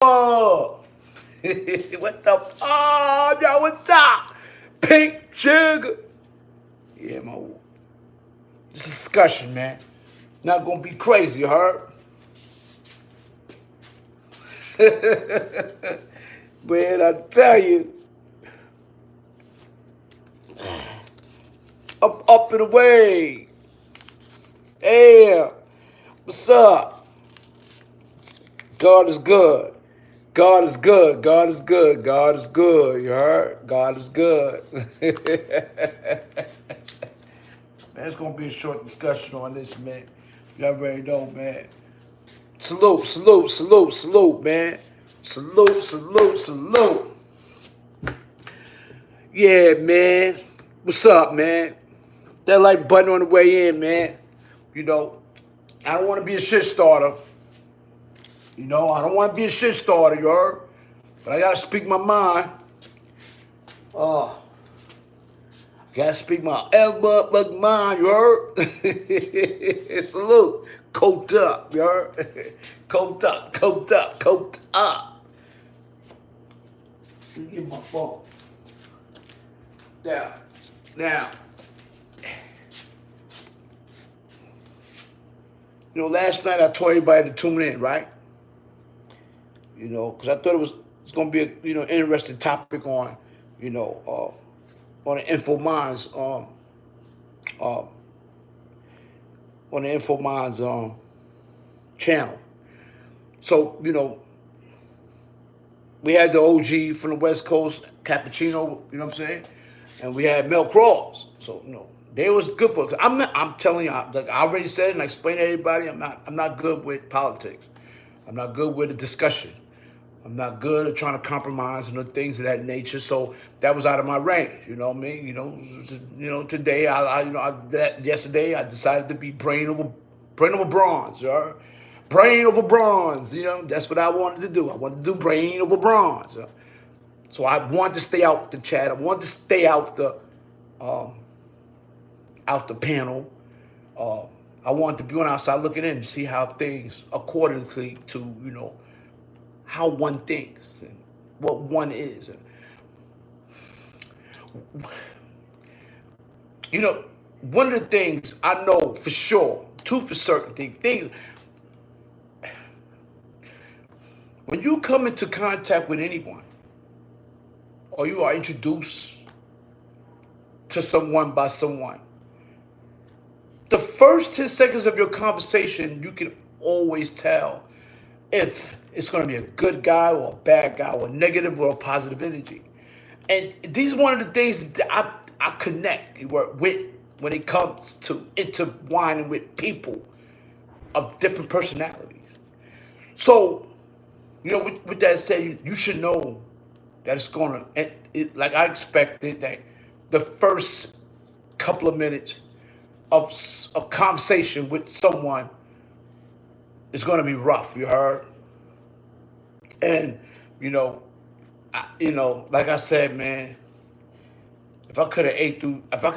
Oh, what the? Oh, y'all, what's up? Pink sugar. Yeah, my. This discussion, man. Not gonna be crazy, you heard? Man, I tell you, I'm up and away. Yeah, what's up? God is good. God is good. God is good. God is good. You heard? God is good. Man, it's gonna be a short discussion on this, man. You already know, man. Salute, salute, salute, salute, man. Salute, salute, salute. Yeah, man. What's up, man? That like button on the way in, man. You know, I don't want to be a shit starter. I don't want to be a shit starter, you heard? But I gotta speak my mind. Uh, Gotta speak my elbow like mine, you heard? Salute. Coked up, you heard? Coked up, coked up, coked up. Let me get my phone. Now, last night I told everybody to tune in, right? Because I thought it's gonna be a interesting topic on, you know, on the Info Minds, um, on the Info Minds channel. So, we had the OG from the West Coast, Cappuccino, you know what I'm saying? And we had MelKross. So, they was good for it. I'm telling you, like I already said and I explained to everybody, I'm not good with politics. I'm not good with the discussion. I'm not good at trying to compromise and things of that nature. So that was out of my range. You know what I mean? Today yesterday I decided to be brain over bronze. You know? Brain over bronze. That's what I wanted to do. I wanted to do brain over bronze. So I wanted to stay out the chat. I wanted to stay out the panel. I wanted to be on outside looking in to see how things accordingly to how one thinks and what one is. One of the things I know for sure, two for certain things, when you come into contact with anyone or you are introduced to someone by someone, the first 10 seconds of your conversation, you can always tell if it's going to be a good guy or a bad guy or negative or a positive energy. And these are one of the things that I connect with when it comes to intertwining with people of different personalities. So, with that said, you should know that it's going to, like I expected, that the first couple of minutes of conversation with someone is going to be rough, you heard? And, like I said, man, if I could have ate through, if I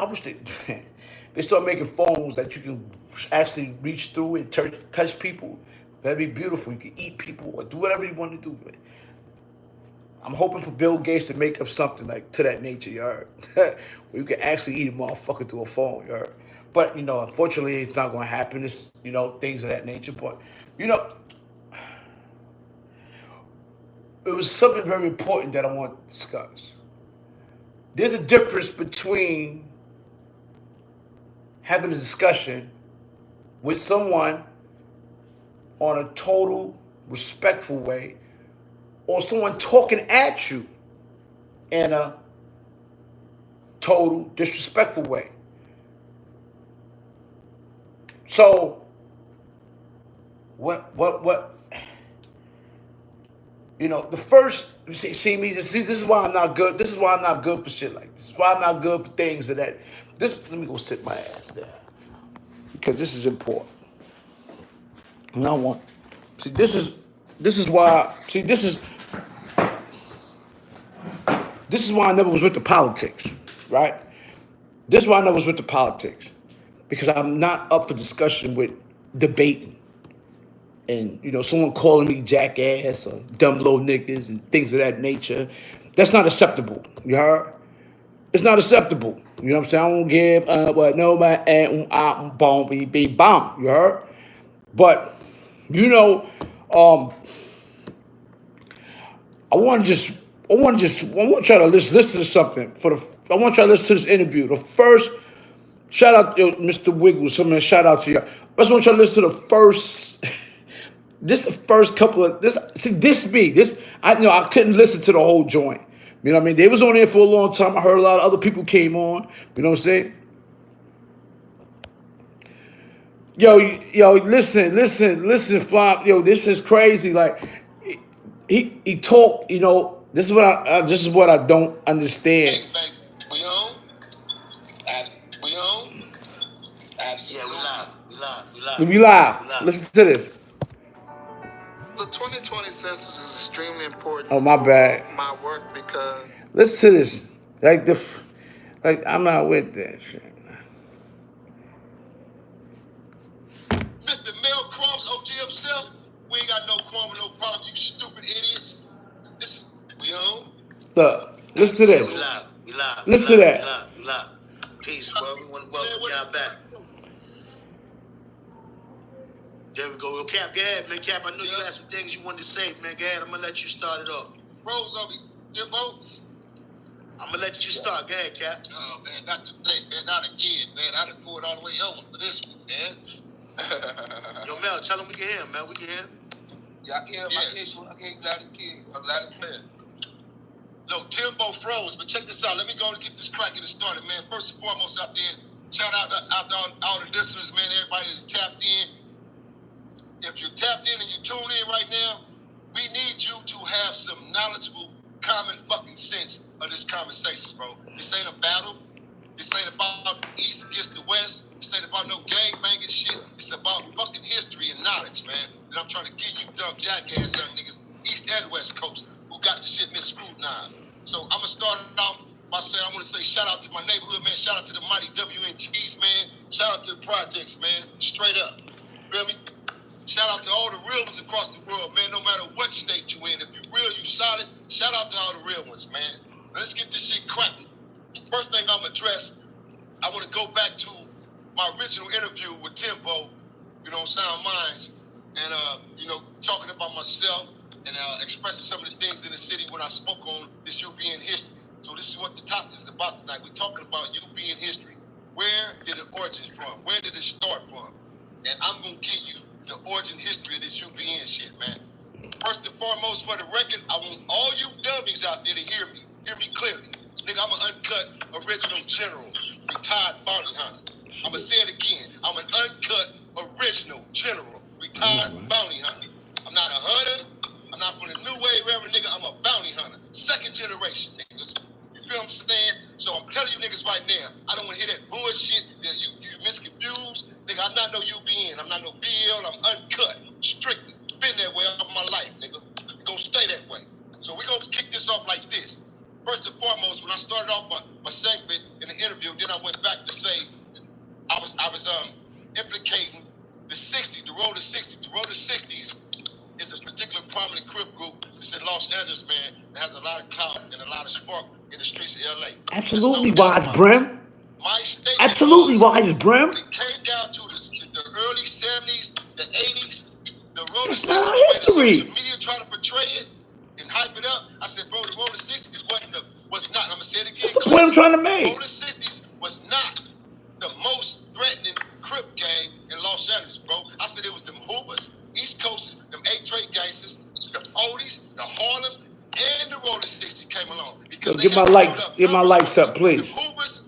wish they start making phones that you can actually reach through and touch people, that'd be beautiful. You can eat people or do whatever you want to do. I'm hoping for Bill Gates to make up something like to that nature, you heard? Where you can actually eat a motherfucker through a phone, you heard? But, unfortunately, it's not going to happen. It's, things of that nature. But, it was something very important that I want to discuss. There's a difference between having a discussion with someone on a total respectful way or someone talking at you in a total disrespectful way. So, the first, see me, this is why I'm not good. This is why I'm not good for shit like this. This is why I'm not good for things of that. Let me go sit my ass down. Because this is important. And I want, see, this is why, this is why I never was with the politics, right? This is why I never was with the politics. Because I'm not up for discussion with debating. and you know, someone calling me jackass or dumb little niggas and things of that nature, that's not acceptable. You heard? It's not acceptable. You know what I'm saying? I don't give what nobody bomb be bomb. You heard? But you know, I want y'all to listen to something I want y'all to listen to this interview. The first shout out, Mr. Wiggles. Shout out to you. I just want y'all to listen to the first. This the first couple of this. See, I couldn't listen to the whole joint. You know what I mean? They was on there for a long time. I heard a lot of other people came on. You know what I'm saying? Yo, listen, Flop. Yo, this is crazy. Like, he talked. You know, this is what I don't understand. We on? We on? Absolutely. Yeah, We live. Listen to this. The 2020 census is extremely important. Oh, my bad. My work because. Listen to this. Like I'm not with that shit. Mr. Mel Kross, OG himself, we ain't got no qualm, no problem, you stupid idiots. This is, we on? Look, listen to this. We live. Listen to that. We live. Peace, bro. We want to welcome y'all back. There we go. Well, Cap, go ahead, man. Cap, I know you had some things you wanted to say, man. Go ahead. I'm going to let you start it off. Bros over your votes. I'm going to let you start. Go ahead, Cap. Oh, man, not today, man. Not again, man. I done pulled all the way over for this one, man. Yo, Mel, tell him we can hear him, man. We can hear him. Yeah, I can hear him. I can hear you loud and clear. I'm loud and clear. No, Timbo froze, but check this out. Let me go and get this cracking and started, man. First and foremost out there, shout out to all the listeners, man, everybody that's tapped in. If you're tapped in and you tune in right now, we need you to have some knowledgeable, common fucking sense of this conversation, bro. This ain't a battle. This ain't about East against the West. This ain't about no gang banging shit. It's about fucking history and knowledge, man. And I'm trying to give you dumb jackass young niggas, East and West Coast, who got the shit misscrutinized. So I'm gonna start it off by saying I want to say shout out to my neighborhood, man. Shout out to the mighty WNTs, man. Shout out to the projects, man. Straight up. Feel me? Shout out to all the real ones across the world, man. No matter what state you in, if you real, you solid. Shout out to all the real ones, man. Now, let's get this shit cracking. First thing I'm gonna address, I want to go back to my original interview with Timbo, you know, Sound Minds, and talking about myself and expressing some of the things in the city when I spoke on this You Being History. So this is what the topic is about tonight. We're talking about You Being History. Where did it origin from? Where did it start from? And I'm gonna give you the origin history of this You Being shit, man. First and foremost, for the record, I want all you dummies out there to hear me clearly. Nigga, I'm an uncut original general, retired bounty hunter. I'm gonna say it again. I'm an uncut original general, retired bounty hunter. I'm not a hunter. I'm not from the new wave era, nigga. I'm a bounty hunter. Second generation, niggas. You feel what I'm saying? So I'm telling you niggas right now, I don't want to hear that bullshit that you misconfused. Nigga, I'm not no UBN. I'm not no BL. I'm uncut. Strictly. Been that way all my life, nigga. It's gonna stay that way. So we're gonna kick this off like this. First and foremost, when I started off my segment in the interview, then I went back to say I was implicating the 60s, the road to 60s. The road to 60s is a particular prominent Crip group that's in Los Angeles, man, that has a lot of clout and a lot of spark in the streets of LA. Absolutely, Wise Brim. My state Absolutely, Wise Brim. when it came down to the early 70s, the 80s, the road to 60s, That's not our history. The media trying to portray it and hype it up. I said, bro, the road to 60s was not. I'm gonna say it again. That's the point I'm trying to The make. road to 60s was not the most threatening Crip gang in Los Angeles, bro. I said it was them Hoopers, East Coasters, them A-Trade gangsters, the Oldies, the Harlems, and the road to 60 came along. Because Yo, get my lights up, please. The Hoopers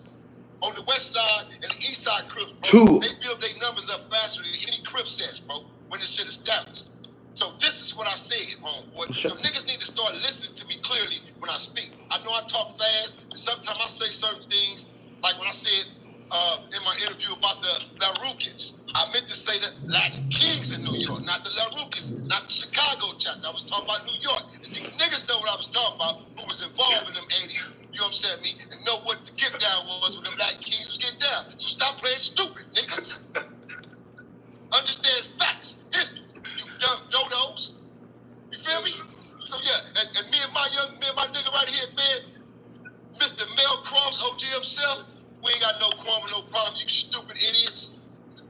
on the west side and the east side Crips, bro, Two. they build their numbers up faster than any Crip sets, bro, when this shit established. So this is what I said, homeboy. So niggas need to start listening to me clearly when I speak. I know I talk fast, and sometimes I say certain things, like when I said in my interview about the LaRoucans. I meant to say the Latin Kings in New York, not the LaRoucans, not the Chicago chapter. I was talking about New York. And you niggas know what I was talking about, who was involved in them 80s, you know what I'm saying, me, and know what the get down was when them Latin Kings was getting down. So stop playing stupid, niggas. Understand facts, history, you dumb So yeah, and me and my nigga right here, man, Mr. Mel Kross, OG himself, we ain't got no qualm, no problem, you stupid idiots.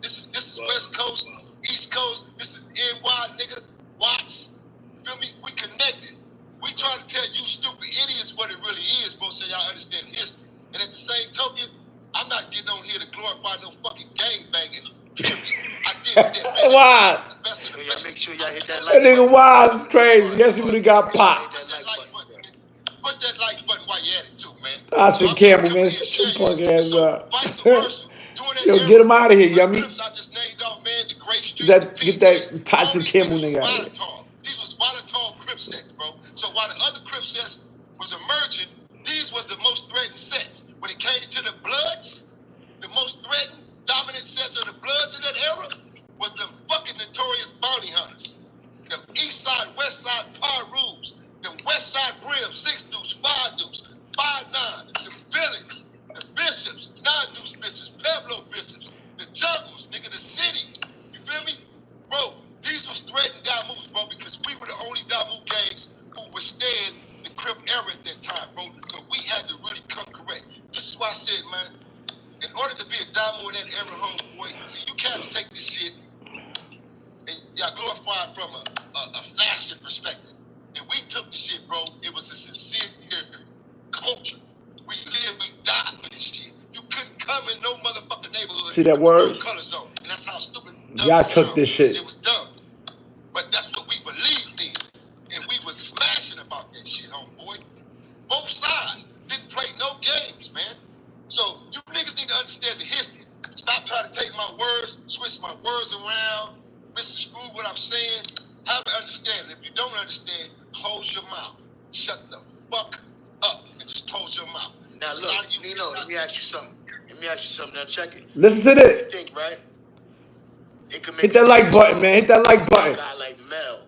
This is West Coast, East Coast, this is NY, nigga, Watts. Feel me? We connected. We trying to tell you stupid idiots what it really is, bro, so y'all understand history. And at the same token, I'm not getting on here to glorify no fucking gang banging. Period. I did that. Wise. Y'all make sure y'all hit that That like nigga button. Wise is crazy. Yes, he would have got popped. Push that like button, man. Push that like button while you at it too, man. I said, Campbell, man, shut your punk ass up. Vice versa. Yo, get him out of here, yummy. I just named off, man, the great streets, Get that Tyson Campbell nigga out of here. These was Vital Crip sets, bro. So while the other Crip sets was emerging, these was the most threatened sets. When it came to the Bloods, the most threatened, dominant sets of the Bloods in that era was the fucking notorious bounty hunters. Them East Side, West Side Parus, them West Side Brims, 6 deuce, 5 deuce, 5-9, the Villains, the Bishops, 9 deuce bishops, Pueblo bishops, the Jungles, nigga, the city. You feel me? Bro, these was threatened moves, bro, because we were the only move gangs who withstand the Crip era at that time, bro. So we had to really come correct. This is why I said, man, in order to be a Damo in that era, homeboy, see, you can't take this shit and y'all glorify it from a fashion perspective. And we took the shit, bro. It was a sincere culture. We live, we die for this shit. You couldn't come in no motherfucking neighborhood. See that word? Color zone. And that's how stupid. Y'all took this shit. It was dumb. But that's what we believed in. And we was smashing about that shit, homeboy. Both sides didn't play no games, man. So you niggas need to understand the history. Stop trying to take my words, switch my words around, misconstrue what I'm saying. Have an understanding. If you don't understand, close your mouth. Shut the fuck up and just close your mouth. Now look, Nino, let me ask you something. Now check it. Listen to this. You think, right? It could make Hit that like button, man. Hit that like button. A guy like Mel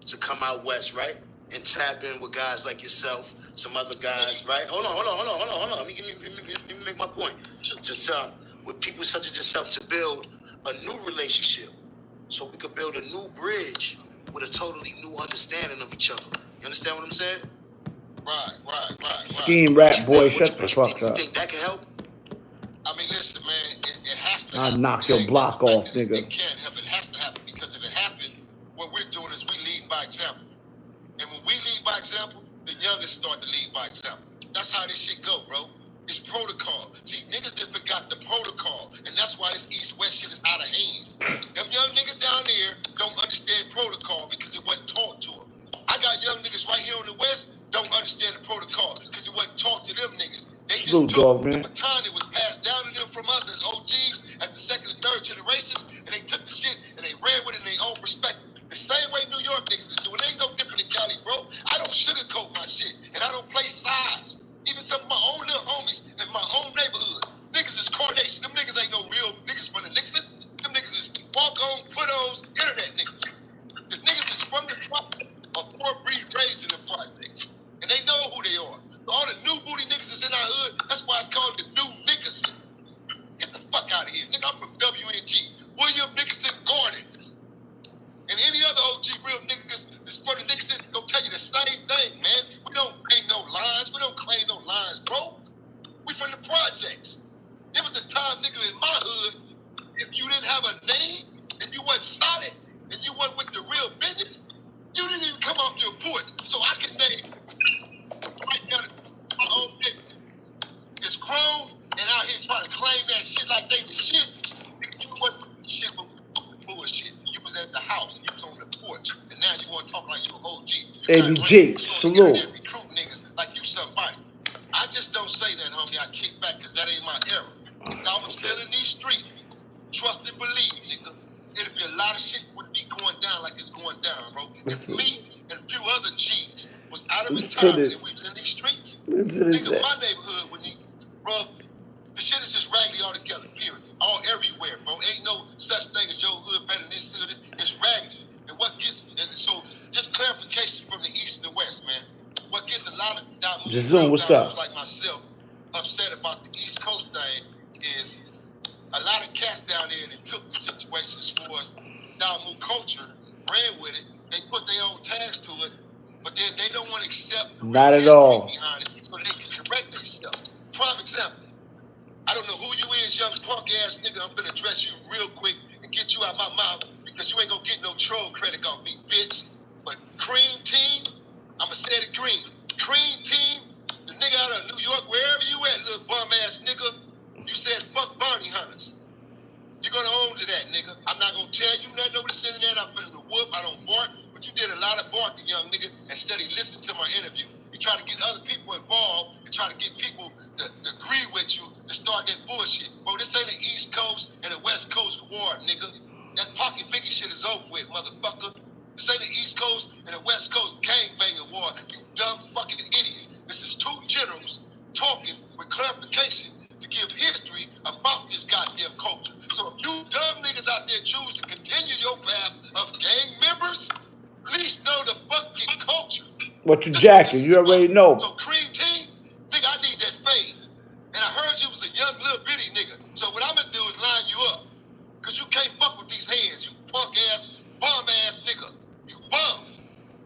to come out west, right? And tap in with guys like yourself, some other guys, right? Hold on. Let me make my point. Just with people such as yourself to build a new relationship, so we could build a new bridge with a totally new understanding of each other. You understand what I'm saying? Right. Skeam rap boy, shut the fuck You up. think that can help? I mean, listen, man, it has to I'll happen. knock your block off, nigga. It can't help. It has to happen because if it happened, what we're doing is we lead by example. And when we lead by example, the youngest start to lead by example. That's how this shit go, bro. It's protocol. See, niggas done forgot the protocol, and that's why this East-West shit is out of hand. Them young niggas down there don't understand protocol because it wasn't taught to them. I got young niggas right here on the West don't understand the protocol because it wasn't taught to them niggas. They Salute, just took dog, man. the baton that was passed down to them from us as OGs, as the second and third generations, and they took the shit and they ran with it in their own perspective. The same way New York niggas is doing. It ain't no different in Cali, bro. I don't sugarcoat my shit, and I don't play sides. Even some of my own little homies in my own neighborhood. Niggas is coordination. Them niggas ain't no real niggas from the Nixon. Them niggas is walk-on, put-ons, internet niggas. The niggas is from the or poor breed raised in the projects. And they know who they are. All the new booty niggas is in our hood. That's why it's called the new Nickerson. Get the fuck out of here. Nigga, I'm from WNG. William Nickerson Gordon. And any other OG real niggas that's from the Nickerson, they'll tell you the same thing, man. We don't claim no lines. We don't claim no lines, bro. We from the projects. There was a time, nigga, in my hood, if you didn't have a name and you wasn't solid and you wasn't with the real business, you didn't even come off your porch. So I can name right now my own nigga. It's grown and out here trying to claim that shit like they the shit. You wasn't the shit but bullshit. You was at the house, you was on the porch, and now you want to talk like you an OG. ABG, salute. Recruit niggas like you somebody. I just don't say that, homie. I kick back because that ain't my era. If I was still in these streets, trust and believe, nigga, it'd be a lot of shit would be going down like it's going down, bro. If me and a few other G's was out of retirement and we was in these streets, nigga, my neighborhood, when you, bro, the shit is just raggedy altogether, period. All everywhere, bro. Ain't no such thing as your hood better than this hood. It's raggedy. And what gets, and so just clarification from the East and the West, man. What gets a lot of what's up? like myself upset about the East Coast thing is a lot of cats down there that took the situations for us, Damu culture, ran with it, they put their own tags to it, but but then they don't want to accept the Not at history all. behind it so they can correct themselves. Prime example, I don't know who you is, young punk ass nigga. I'm finna address you real quick and get you out my mouth because you ain't gonna get no troll credit on me, bitch. But Cream Team, I'ma say it green. Cream Team, the nigga out of New York, wherever you at, little bum ass nigga, you said fuck bounty hunters. You're gonna own to that, nigga. I'm not gonna tell you nothing over this internet. I'm finna whoop. I don't bark, but you did a lot of barking, young nigga, instead of listening to my interview. You try to get other people involved and try to get people to agree with you to start that bullshit. Bro, this ain't the East Coast and the West Coast war, nigga. That pocket biggie shit is over with, motherfucker. This ain't the East Coast and the West Coast gangbanging war, you dumb fucking idiot. This is two generals talking with clarification to give history about this goddamn culture. So if you dumb niggas out there choose to continue your path of gang members, please know the fucking culture. What you jacking? You already know. So Cream Team, nigga, I need that fade. And I heard you was a young little bitty nigga. So what I'm gonna do is line you up. Cause you can't fuck with these hands, you punk ass, bum ass nigga. You bum.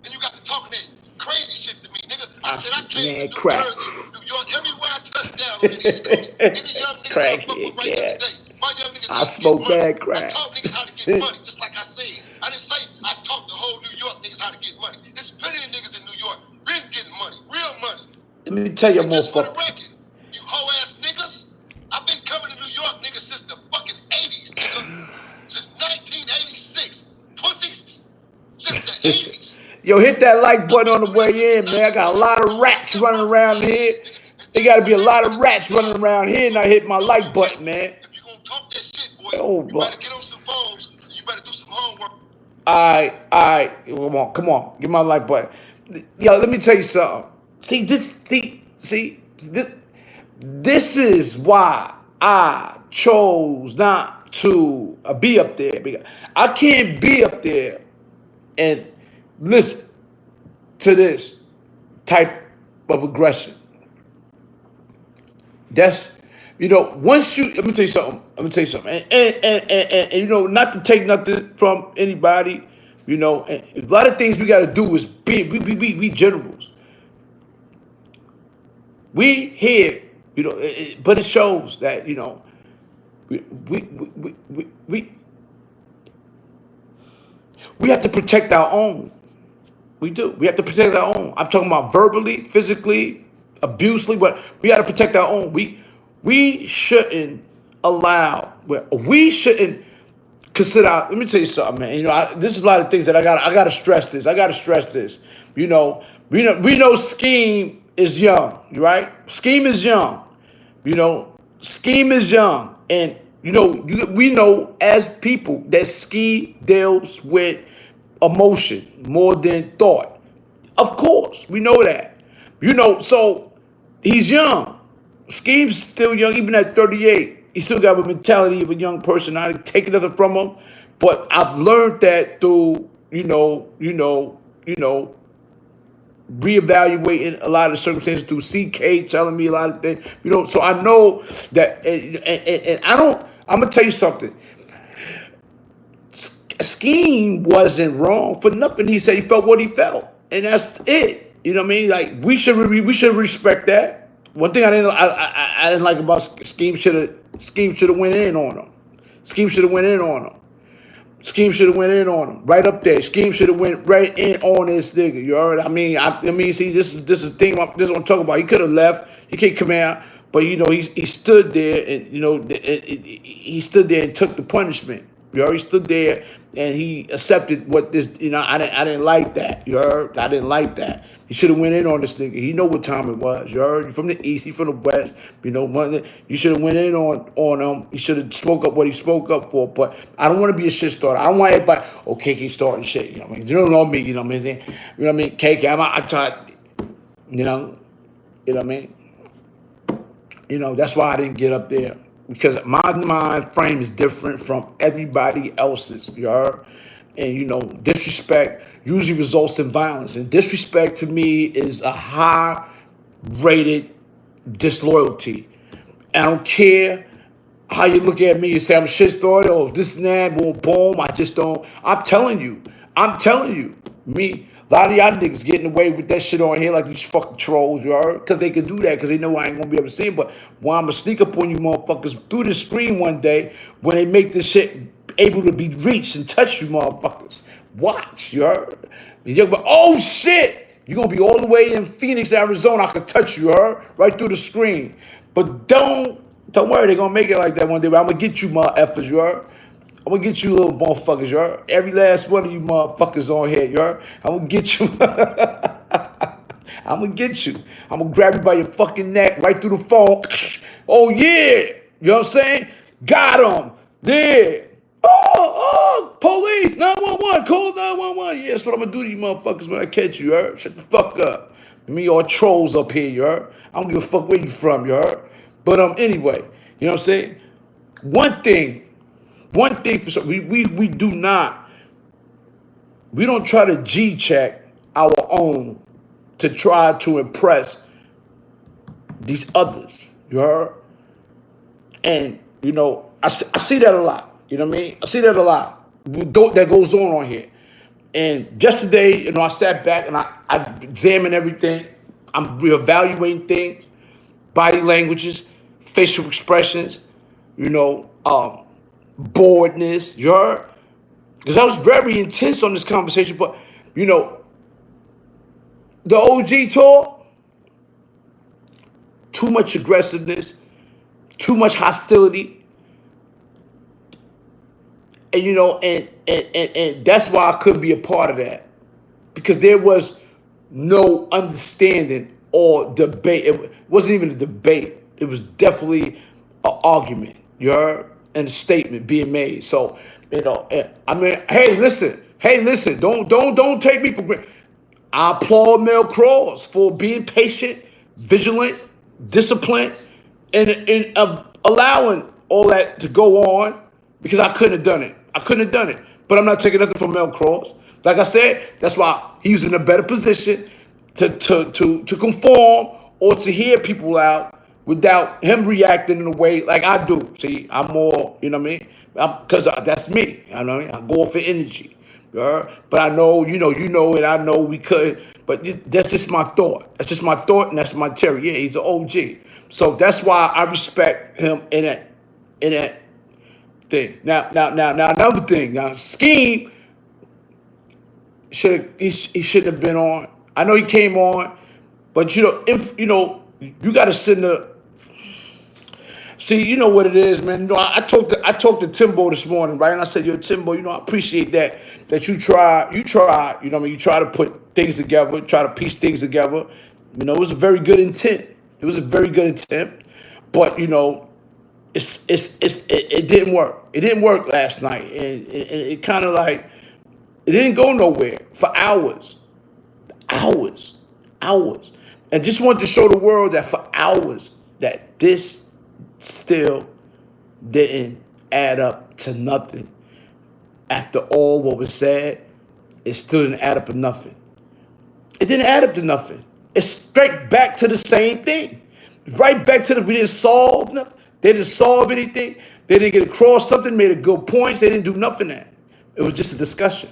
And you got to talking that crazy shit to me, nigga. I said I came to New Jersey, New York, everywhere I touched down on the East Coast. Any young niggas I fuck with right here today. My young niggas I smoke bad crack. I taught niggas how to get money, just like I said. I didn't say I taught the whole New York niggas how to get money. There's plenty of niggas in New York been getting money, real money. Let me tell you, Just for the motherfucker. record, you hoe ass niggas, I've been coming to New York, niggas, since the fucking 80s, nigga. Since 1986. Pussies since the 80s. Yo, hit that like button on the way in, man. I got a lot of rats running around here. There got to be a lot of rats running around here, and I hit my like button, man. If you're going to talk that shit, boy, Oh, you boy. better get on some phones, and you better do some homework. All right. Come on. Give my like button. Yo, let me tell you something. This is why I chose not to be up there. Because I can't be up there and listen to this type of aggression. That's, once you, let me tell you something. And you know, not to take nothing from anybody, and a lot of things we got to do is we generals. We here, but it shows that, we have to protect our own. We do. We have to protect our own. I'm talking about verbally, physically, abusively, but we got to protect our own. We shouldn't we shouldn't consider. Let me tell you something, man. This is a lot of things that I got to stress this. We know Skeam is young, right? Skeam is young. Skeam is young, and we know as people that Skeam deals with emotion more than thought. Of course, we know that. So he's young. Skeem's still young, even at 38. He still got a mentality of a young person. I didn't take nothing from him, but I've learned that through reevaluating a lot of circumstances, through CK telling me a lot of things. So I know that, and I'm gonna tell you something. Skeam wasn't wrong for nothing. He said he felt what he felt, and that's it. You know what I mean? Like, we should respect that. One thing I didn't like about Skeam should have went in on him. Skeam should have went in on him. Right up there. Skeam should have went right in on this nigga. You already. I mean. See, this is the thing. This is what I'm talking about. He could have left. He can't come out. But he stood there, and he stood there and took the punishment. You already stood there, and he accepted what this. I didn't like that. You heard? I didn't like that. He should have went in on this nigga. He know what time it was. You heard? You from the east. He from the west. You should have went in on him. He should have spoke up what he spoke up for. But I don't want to be a shit starter. I don't want everybody. Oh, KK starting shit. You know what I mean? You don't know me. You know what I'm saying? You know what I mean? KK. I tried. You know what I mean? That's why I didn't get up there, because my mind frame is different from everybody else's. You heard? And disrespect usually results in violence, and disrespect to me is a high-rated disloyalty. I don't care how you look at me. You say I'm a shit starter or this and that, boom, boom. I just don't. I'm telling you. Me, A lot of y'all niggas getting away with that shit on here like these fucking trolls, you heard? Because they can do that because they know I ain't gonna be able to see them. But when I'm gonna sneak up on you motherfuckers through the screen one day when they make this shit able to be reached and touch you motherfuckers. Watch, you heard? You're like, oh shit! You're gonna be all the way in Phoenix, Arizona. I can touch you, heard? Right through the screen. But don't worry, they're gonna make it like that one day. But I'm gonna get you motherfuckers, you heard? I'm gonna get you little motherfuckers, you heard? Every last one of you motherfuckers on here, you heard? I'm gonna get you. I'm gonna get you. I'm gonna grab you by your fucking neck right through the phone. Oh yeah! You know what I'm saying? Got him. Yeah. Oh, police, 911, call 911. Yeah, that's what I'm gonna do to you motherfuckers when I catch you, you heard? Shut the fuck up. Me all trolls up here, you heard? I don't give a fuck where you from, you heard? But anyway, you know what I'm saying? One thing for some, we do not, we don't try to G-check our own to try to impress these others, you heard? And, you know, I see that a lot. You know what I mean? I see that a lot. That goes on here. And yesterday, you know, I sat back and I examined everything. I'm reevaluating things, body languages, facial expressions, you know, boredness, you heard? Because I was very intense on this conversation, but, you know, the OG talk, too much aggressiveness, too much hostility. And, you know, and that's why I couldn't be a part of that. Because there was no understanding or debate. It wasn't even a debate. It was definitely an argument, you heard? And a statement being made. So, you know, I mean, hey, listen, don't take me for granted. I applaud MelKross for being patient, vigilant, disciplined, and allowing all that to go on. Because I couldn't have done it. But I'm not taking nothing from MelKross. Like I said, that's why he was in a better position to conform or to hear people out without him reacting in a way like I do. See, I'm more, you know what I mean? Because that's me. You know what I mean? I go off of energy. But I know, you know, and I know we could. But that's just my thought. That's just my thought, and that's my theory. Yeah, he's an OG. So that's why I respect him in that thing. Now, another thing. Now, Skeam he shouldn't have been on. I know he came on, but you know, if you know, you got to send the. See, you know what it is, man. You know, I talked to Timbo this morning, right? And I said, yo, Timbo, you know, I appreciate that you try, you know what I mean? You try to put things together, try to piece things together. You know, it was a very good intent. It was a very good attempt, but you know. It didn't work. It didn't work last night, and it kind of like it didn't go nowhere for hours, and just wanted to show the world that for hours that this still didn't add up to nothing. After all what was said, it still didn't add up to nothing. It didn't add up to nothing. It's straight back to the same thing, right back to we didn't solve nothing. They didn't solve anything. They didn't get across something, made a good points. They didn't do nothing that. It was just a discussion.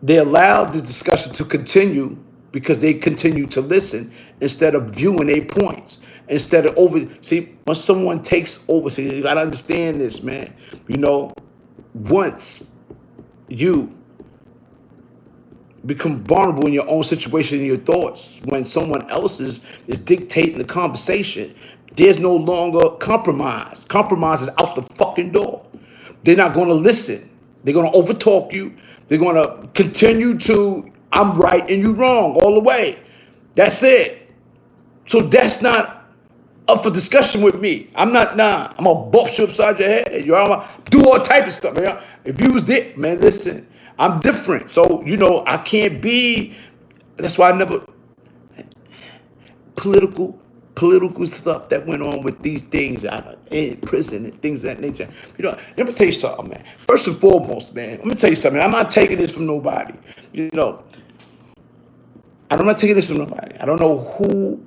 They allowed the discussion to continue because they continued to listen instead of viewing their points. Instead of see, when someone takes over, see, you gotta understand this, man. You know, once you become vulnerable in your own situation and your thoughts, when someone else is dictating the conversation, there's no longer compromise. Compromise is out the fucking door. They're not going to listen. They're going to overtalk you. They're going to continue to, I'm right and you wrong all the way. That's it. So that's not up for discussion with me. I'm not, I'm going to bump you upside your head. I'm going to do all type of stuff, man. If you was there, man, listen. I'm different. So, you know, I can't be, that's why I never, political stuff that went on with these things in prison and things of that nature. You know, let me tell you something, man. First and foremost, man, let me tell you something. I'm not taking this from nobody. You know, I'm not taking this from nobody. I don't know who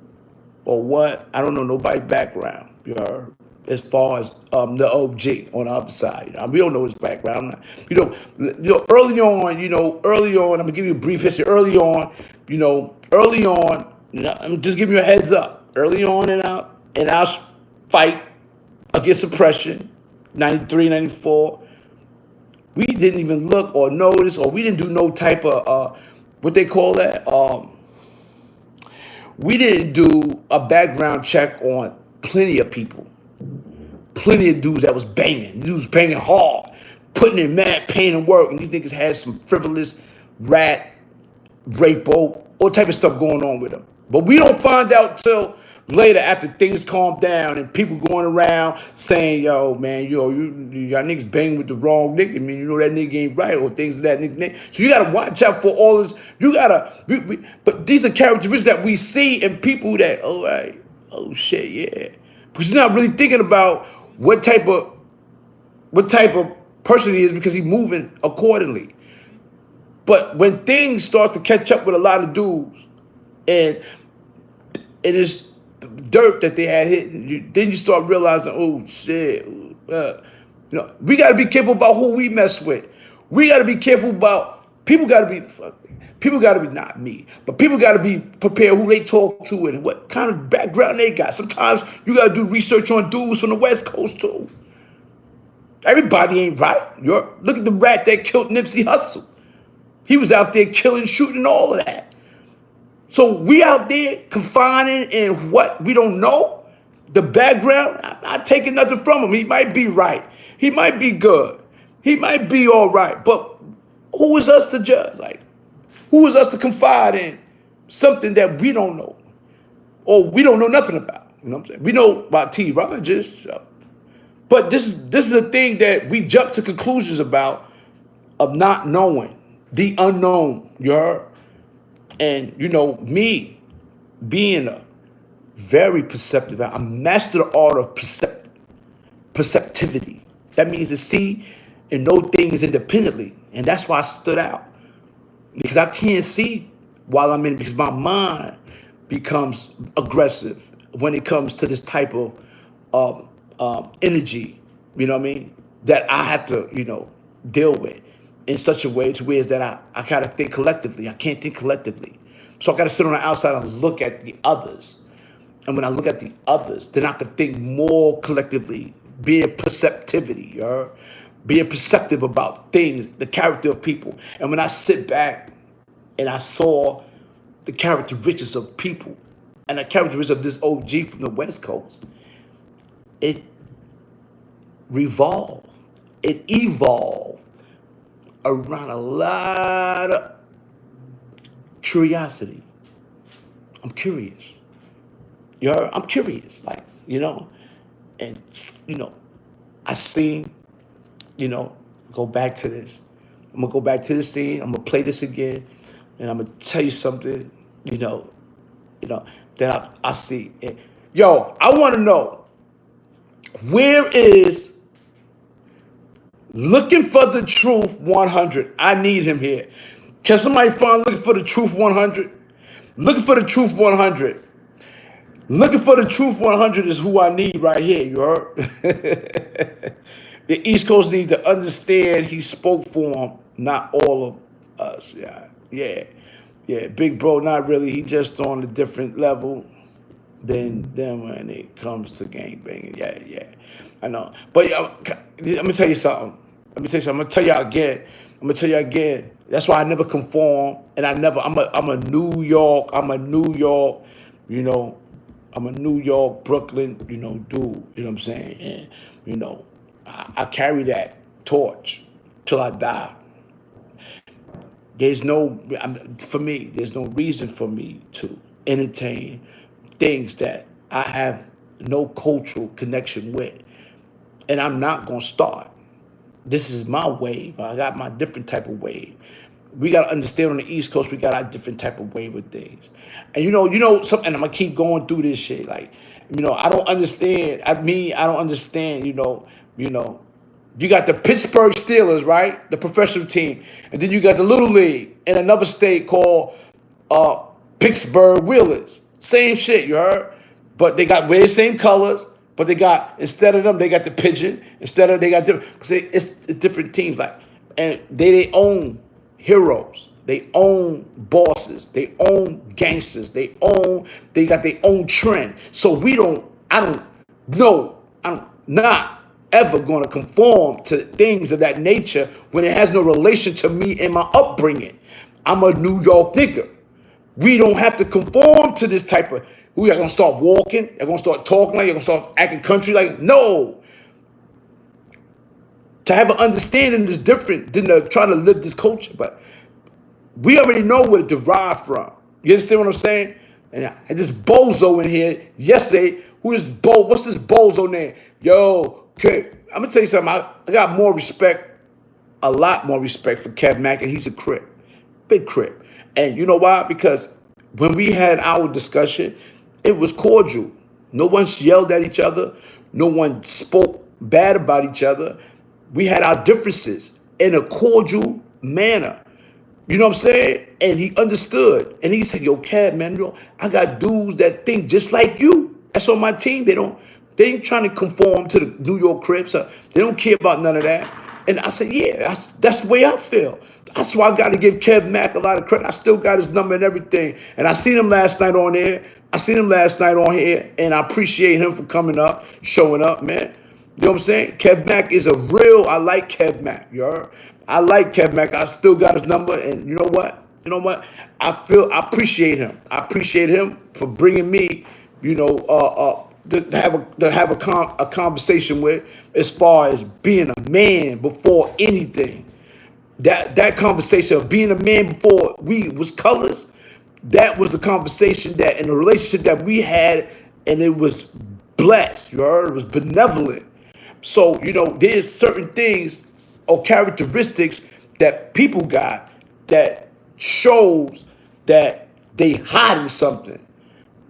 or what. I don't know nobody's background. You know, as far as the OG on the other side. We don't know his background. Early on, I'm gonna give you a brief history. Early on, I'm just giving you a heads up. Early on in our fight against oppression, 93, 94, we didn't even look or notice, or we didn't do no type of what they call that. We didn't do a background check on plenty of people. Plenty of dudes that was banging. Dudes banging hard, putting in mad pain and work. And these niggas had some frivolous rat, rape-o, all type of stuff going on with them. But we don't find out till later after things calm down and people going around saying, yo, man, y'all niggas banging with the wrong nigga. I mean, that nigga ain't right, or things of that nigga. So you got to watch out for all this. But these are characteristics that we see in people that, all right, oh shit, yeah. Because you're not really thinking about what type of person he is, because he's moving accordingly. But when things start to catch up with a lot of dudes, and it is dirt that they had hit, then you start realizing, oh shit, we got to be careful about who we mess with. We got to be careful about people. Got to be not me, but people got to be prepared who they talk to and what kind of background they got. Sometimes you got to do research on dudes from the West Coast too. Everybody ain't right. Look at the rat that killed Nipsey Hussle. He was out there killing, shooting, all of that. So we out there confining in what we don't know. The background, I'm not taking nothing from him. He might be right. He might be good. He might be all right. But who is us to judge? Like, who is us to confide in something that we don't know, or we don't know nothing about? You know what I'm saying? We know about T. Rogers, but this is a thing that we jump to conclusions about, of not knowing the unknown. You heard? And me being a very perceptive, I master the art of perceptivity. That means to see and know things independently, and that's why I stood out. Because I can't see while I'm in it, because my mind becomes aggressive when it comes to this type of energy, you know what I mean, that I have to, deal with in such a way to where is that I gotta think collectively. I can't think collectively. So I gotta sit on the outside and look at the others. And when I look at the others, then I can think more collectively, being perceptivity, being perceptive about things, the character of people. And when I sit back and I saw the characteristics of people and the characteristics of this OG from the West Coast, it evolved around a lot of curiosity. I'm curious. I'm curious, and I seen, go back to this. I'm gonna go back to this scene. I'm gonna play this again, and I'm gonna tell you something, that I see. Yo, I want to know, where is Looking for the Truth 100? I need him here. Can somebody find Looking for the Truth 100? Looking for the Truth 100. Looking for the Truth 100 is who I need right here, you heard? The East Coast needs to understand he spoke for them, not all of us. Yeah. Big bro, not really. He just on a different level than when it comes to gangbanging. Yeah. I know. But let me tell you something. I'm gonna tell y'all again. That's why I never conform, and I'm a New York, Brooklyn, dude. You know what I'm saying? And I carry that torch till I die. There's no reason for me to entertain things that I have no cultural connection with. And I'm not going to start. This is my wave. I got my different type of wave. We got to understand on the East Coast, we got our different type of wave of things. And something, and I'm going to keep going through this shit. I don't understand. I don't understand, you got the Pittsburgh Steelers, right? The professional team. And then you got the Little League in another state called Pittsburgh Wheelers. Same shit, you heard? But they wear the same colors. But they got, instead of them, they got the pigeon. Instead of, they got different. It's different teams. Like, and they own heroes. They own bosses. They own gangsters. They got their own trend. So I'm not ever going to conform to things of that nature when it has no relation to me and my upbringing. I'm a New York nigga. We don't have to conform to this type of, we are going to start walking, you're going to start talking like, you're going to start acting country like, no. To have an understanding is different than to try to live this culture. But we already know where it derived from. You understand what I'm saying? And this bozo in here yesterday, what's this bozo name? Yo, okay, I'm going to tell you something. I got more respect, a lot more respect for Kev Mack, and he's a Crip. Big Crip. And you know why? Because when we had our discussion, it was cordial. No one yelled at each other. No one spoke bad about each other. We had our differences in a cordial manner. You know what I'm saying? And he understood. And he said, yo, Kev, man, I got dudes that think just like you. That's on my team. They ain't trying to conform to the New York Crips. They don't care about none of that. And I said, yeah, that's the way I feel. That's why I got to give Kev Mack a lot of credit. I still got his number and everything. And I seen him last night on here. And I appreciate him for coming up, showing up, man. You know what I'm saying? Kev Mack is I like Kev Mack, you heard? I like Kev Mack. I still got his number. And you know what? I appreciate him. I appreciate him for bringing me, to have a conversation with, as far as being a man before anything. That conversation of being a man before we was colors, that was the conversation that in the relationship that we had, and it was blessed, you heard? It was benevolent. So, there's certain things or characteristics that people got that shows that they hiding something.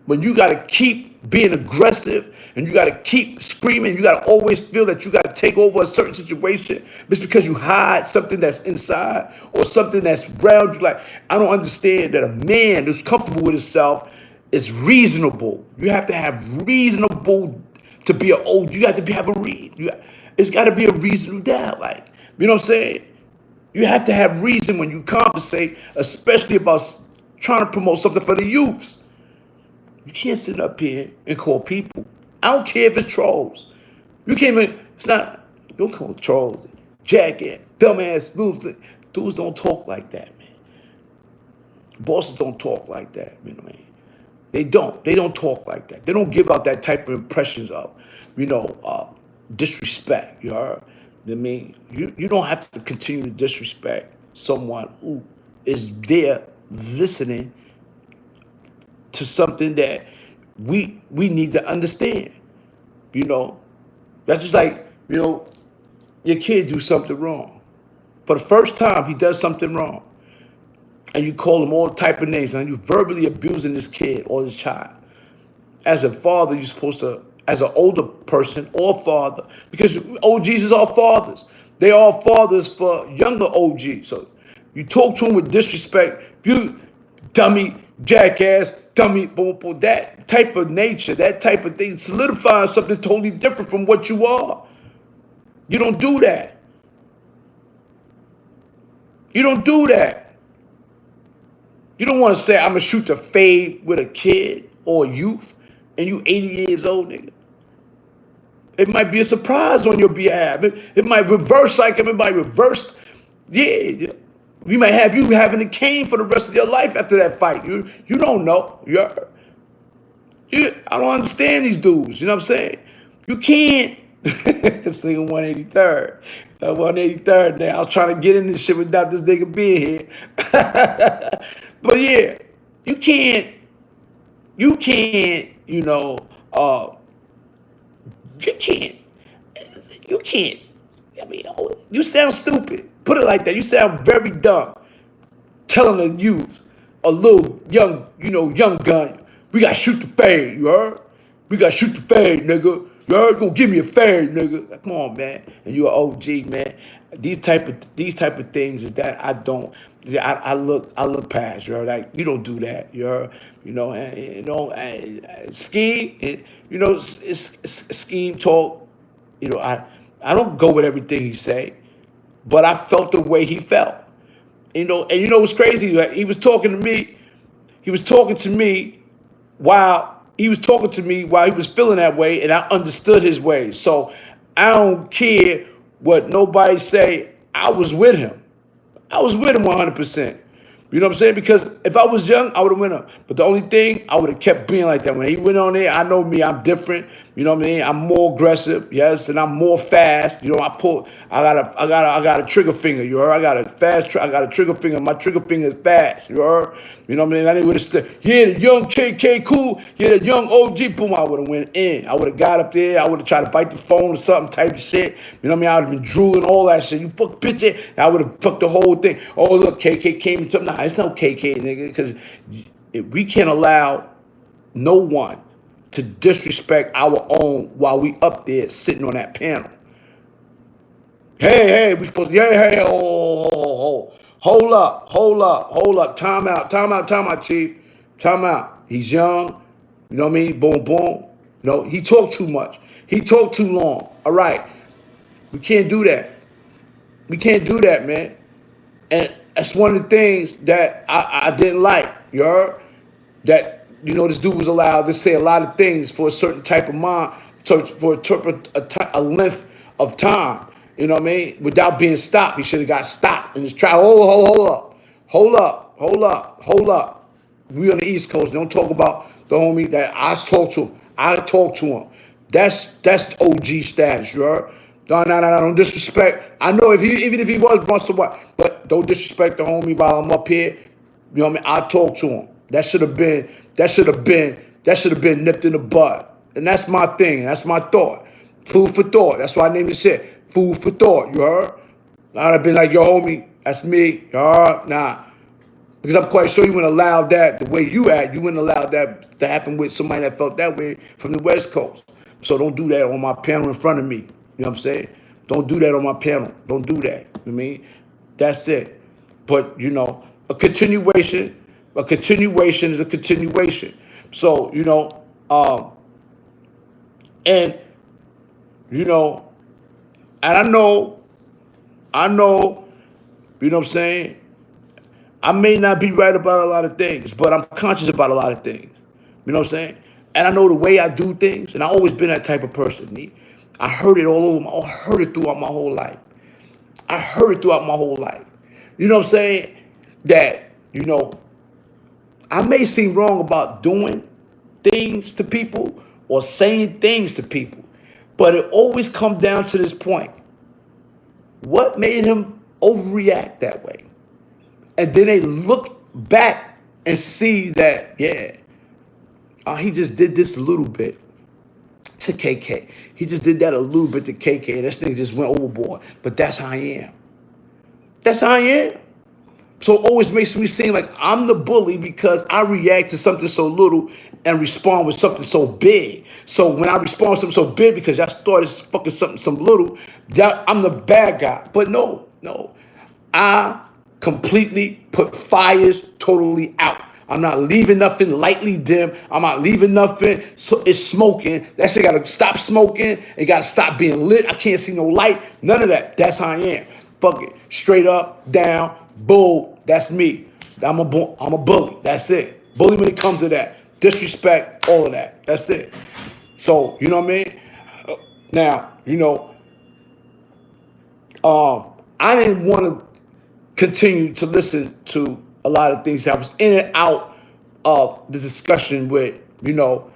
When you got to keep being aggressive and you got to keep screaming, you got to always feel that you got to take over a certain situation, it's because you hide something that's inside or something that's around you. Like, I don't understand that a man who's comfortable with himself is reasonable. You have to have reasonable to be an OG. You have to have a reason. It's got to be a reasonable doubt. Like, you know what I'm saying? You have to have reason when you compensate, especially about trying to promote something for the youths. You can't sit up here and call people. I don't care if it's trolls. You can't even, you don't call trolls, jackass, dumbass, dudes don't talk like that, man. Bosses don't talk like that, you know what I mean? They don't talk like that. They don't give out that type of impressions of, disrespect, you heard? You know what I mean? You don't have to continue to disrespect someone who is there listening to something that we need to understand. That's just like, your kid do something wrong. For the first time he does something wrong, and you call him all type of names, and you're verbally abusing this kid or this child. As a father, you're supposed to, as an older person or father, because OGs is all fathers. They are fathers for younger OGs. So you talk to them with disrespect, you dummy, jackass, dummy, boom, that type of nature, that type of thing solidifies something totally different from what you are. You don't do that. You don't do that. You don't want to say, I'm going to shoot the fade with a kid or a youth, and you 80 years old, nigga. It might be a surprise on your behalf. It might reverse like it might reverse. Yeah. We might have you having a cane for the rest of your life after that fight. You don't know. I don't understand these dudes. You know what I'm saying? You can't. This nigga 183rd. 183rd now. I was trying to get in this shit without this nigga being here. But yeah, you can't, you can't. I mean, you sound stupid. Put it like that. You sound very dumb. Telling the youth, a little young gun, we got to shoot the fade, you heard? We got to shoot the fade, nigga. You heard? You gonna give me a fade, nigga. Come on, man. And you're an OG, man. These type of things is that I don't, Yeah, I look past, you know, like you don't do that, you know, and Skeam, it's Skeam talk, you know, I don't go with everything he say, but I felt the way he felt, you know, and you know what's crazy? Like, he was talking to me while he was feeling that way, and I understood his ways. So I don't care what nobody say. I was with him. I was with him 100%. You know what I'm saying? Because if I was young, I would have went up. But the only thing, I would have kept being like that. When he went on there, I know me, I'm different. You know what I mean? I'm more aggressive, yes, and I'm more fast. You know, I got a trigger finger. You heard? I got a trigger finger. My trigger finger is fast. You heard? You know what I mean? I didn't would have yeah, the young KK cool. Yeah, the young OG boom. I would have went in. I would have got up there. I would have tried to bite the phone or something type of shit. You know what I mean? I would have been drooling all that shit. You fuck bitch it. I would have fucked the whole thing. Oh look, KK came and took. Nah, it's no KK, nigga. Because we can't allow no one to disrespect our own while we up there sitting on that panel. Hey, we supposed to, hey, hold up, time out, chief, time out. He's young, you know what I mean? Boom, boom. No, he talked too much. He talked too long. All right, we can't do that. We can't do that, man. And that's one of the things that I didn't like. You heard? That, you know, this dude was allowed to say a lot of things for a certain type of mind, for a length of time. You know what I mean? Without being stopped. He should have got stopped and just try. Hold up. We on the East Coast. Don't talk about the homie that I talked to him. I talked to him. That's OG status, you heard? No, don't disrespect. I know even if he was once or what, but don't disrespect the homie while I'm up here. You know what I mean? I talked to him. That should have been nipped in the bud. And that's my thing. That's my thought. Food for thought. That's why I named this shit. Food for thought. You heard? I'd have been like, yo, homie, that's me. You heard? Nah. Because I'm quite sure you wouldn't allow that the way you act. You wouldn't allow that to happen with somebody that felt that way from the West Coast. So don't do that on my panel in front of me. You know what I'm saying? Don't do that on my panel. Don't do that. You know what I mean? That's it. But, you know, a continuation is a continuation. So, you know, and, you know, and I know, you know what I'm saying? I may not be right about a lot of things, but I'm conscious about a lot of things. You know what I'm saying? And I know the way I do things, and I've always been that type of person. I heard it all over. I heard it throughout my whole life. You know what I'm saying? That, you know, I may seem wrong about doing things to people or saying things to people, but it always comes down to this point. What made him overreact that way? And then they look back and see that, yeah, he just did this a little bit to KK. He just did that a little bit to KK. This thing just went overboard. But that's how I am. So it always makes me seem like I'm the bully because I react to something so little and respond with something so big. So when I respond with something so big because y'all started fucking something so little, I'm the bad guy. But no. I completely put fires totally out. I'm not leaving nothing lightly dim. I'm not leaving nothing so it's smoking. That shit gotta stop smoking. It gotta stop being lit. I can't see no light. None of that. That's how I am. Fuck it. Straight up, down, bull. That's me. I'm a bully. That's it. Bully when it comes to that. Disrespect, all of that. That's it. So, you know what I mean? Now, you know, I didn't want to continue to listen to a lot of things. I was in and out of the discussion with, you know,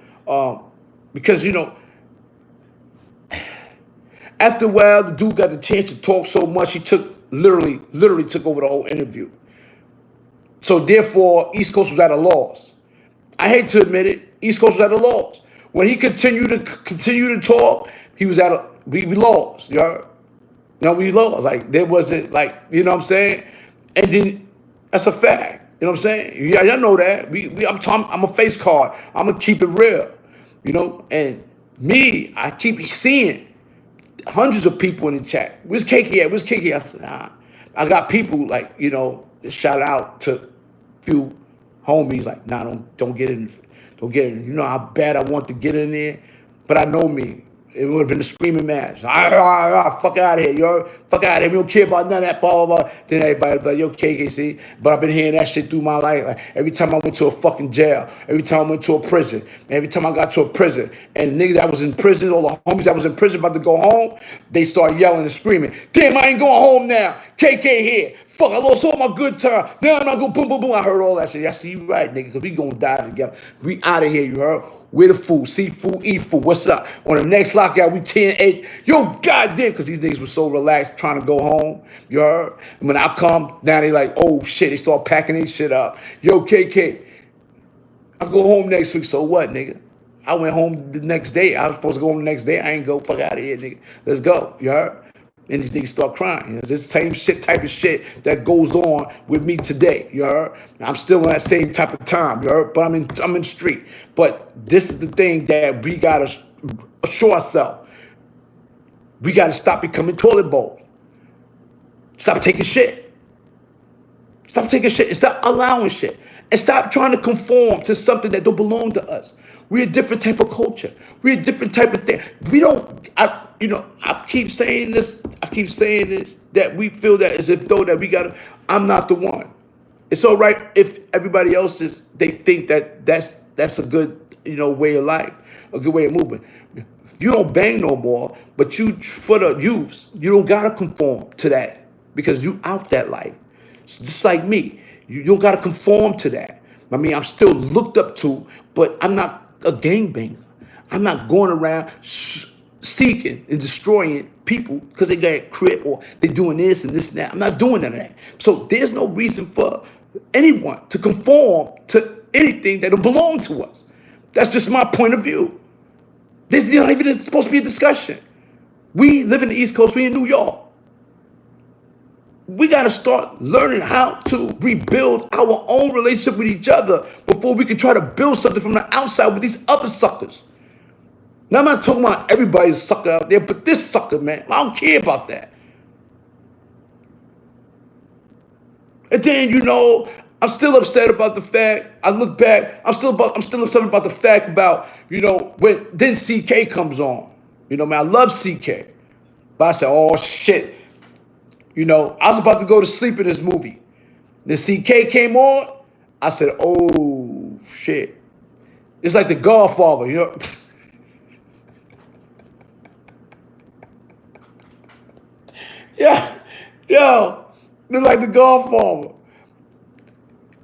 because, you know, after a while, the dude got the chance to talk so much, he literally took over the whole interview. So therefore, East Coast was at a loss. I hate to admit it, East Coast was at a loss. When he continued to talk, he was we lost, you know? No, we lost. Like, there wasn't, like, you know what I'm saying? And then, that's a fact. You know what I'm saying? Yeah, y'all know that. I'm a face card. I'm going to keep it real. You know? And me, I keep seeing hundreds of people in the chat. Where's KK at? I said, nah. I got people, like, you know, shout out to a few homies like, nah, don't get in. Don't get in. You know how bad I want to get in there, but I know me. It would have been a screaming match. Fuck out of here, yo. Fuck out of here. We don't care about none of that, blah, blah, blah. Then everybody be like, yo, KKC. But I've been hearing that shit through my life. Like, every time I went to a fucking jail, every time I went to a prison, every time I got to a prison, and the niggas that was in prison, all the homies that was in prison about to go home, they start yelling and screaming, damn, I ain't going home now. KK here. Fuck, I lost all my good time. Now I'm not going boom, boom, boom. I heard all that shit. I see you right, nigga, because we going to die together. We out of here, you heard? Where the food? Seafood, eat food. What's up? On the next lockout, we 10-8. Yo, goddamn, because these niggas were so relaxed trying to go home. You heard? And when I come, now they like, oh shit, they start packing their shit up. Yo, KK, I go home next week. So what, nigga? I went home the next day. I was supposed to go home the next day. I ain't go. Fuck out of here, nigga. Let's go. You heard? And these niggas start crying. You know, it's the same shit, type of shit that goes on with me today. You heard? I'm still in that same type of time. You heard? But I'm in the street. But this is the thing that we gotta assure ourselves. We gotta stop becoming toilet bowls. Stop taking shit. Stop taking shit and stop allowing shit. And stop trying to conform to something that don't belong to us. We're a different type of culture. We're a different type of thing. We don't, I keep saying this, that we feel that as if though that we gotta, I'm not the one. It's all right if everybody else they think that that's a good, way of life, a good way of moving. You don't bang no more, but for the youths, you don't gotta conform to that because you out that life. So just like me, you don't gotta conform to that. I mean, I'm still looked up to, but I'm not a gangbanger. I'm not going around seeking and destroying people because they got a crib or they doing this and this and that. I'm not doing none of that. So there's no reason for anyone to conform to anything that don't belong to us. That's just my point of view. This is not even supposed to be a discussion. We live in the East Coast. We in New York. We got to start learning how to rebuild our own relationship with each other before we can try to build something from the outside with these other suckers. Now, I'm not talking about everybody's sucker out there, but this sucker, man, I don't care about that. And then, I'm still upset about the fact, I look back, I'm still upset about the fact about, when then CK comes on. Man, I love CK. But I said, oh, shit. I was about to go to sleep in this movie. Then CK came on. I said, oh, shit. It's like The Godfather, Yeah, yo, it's like The Godfather.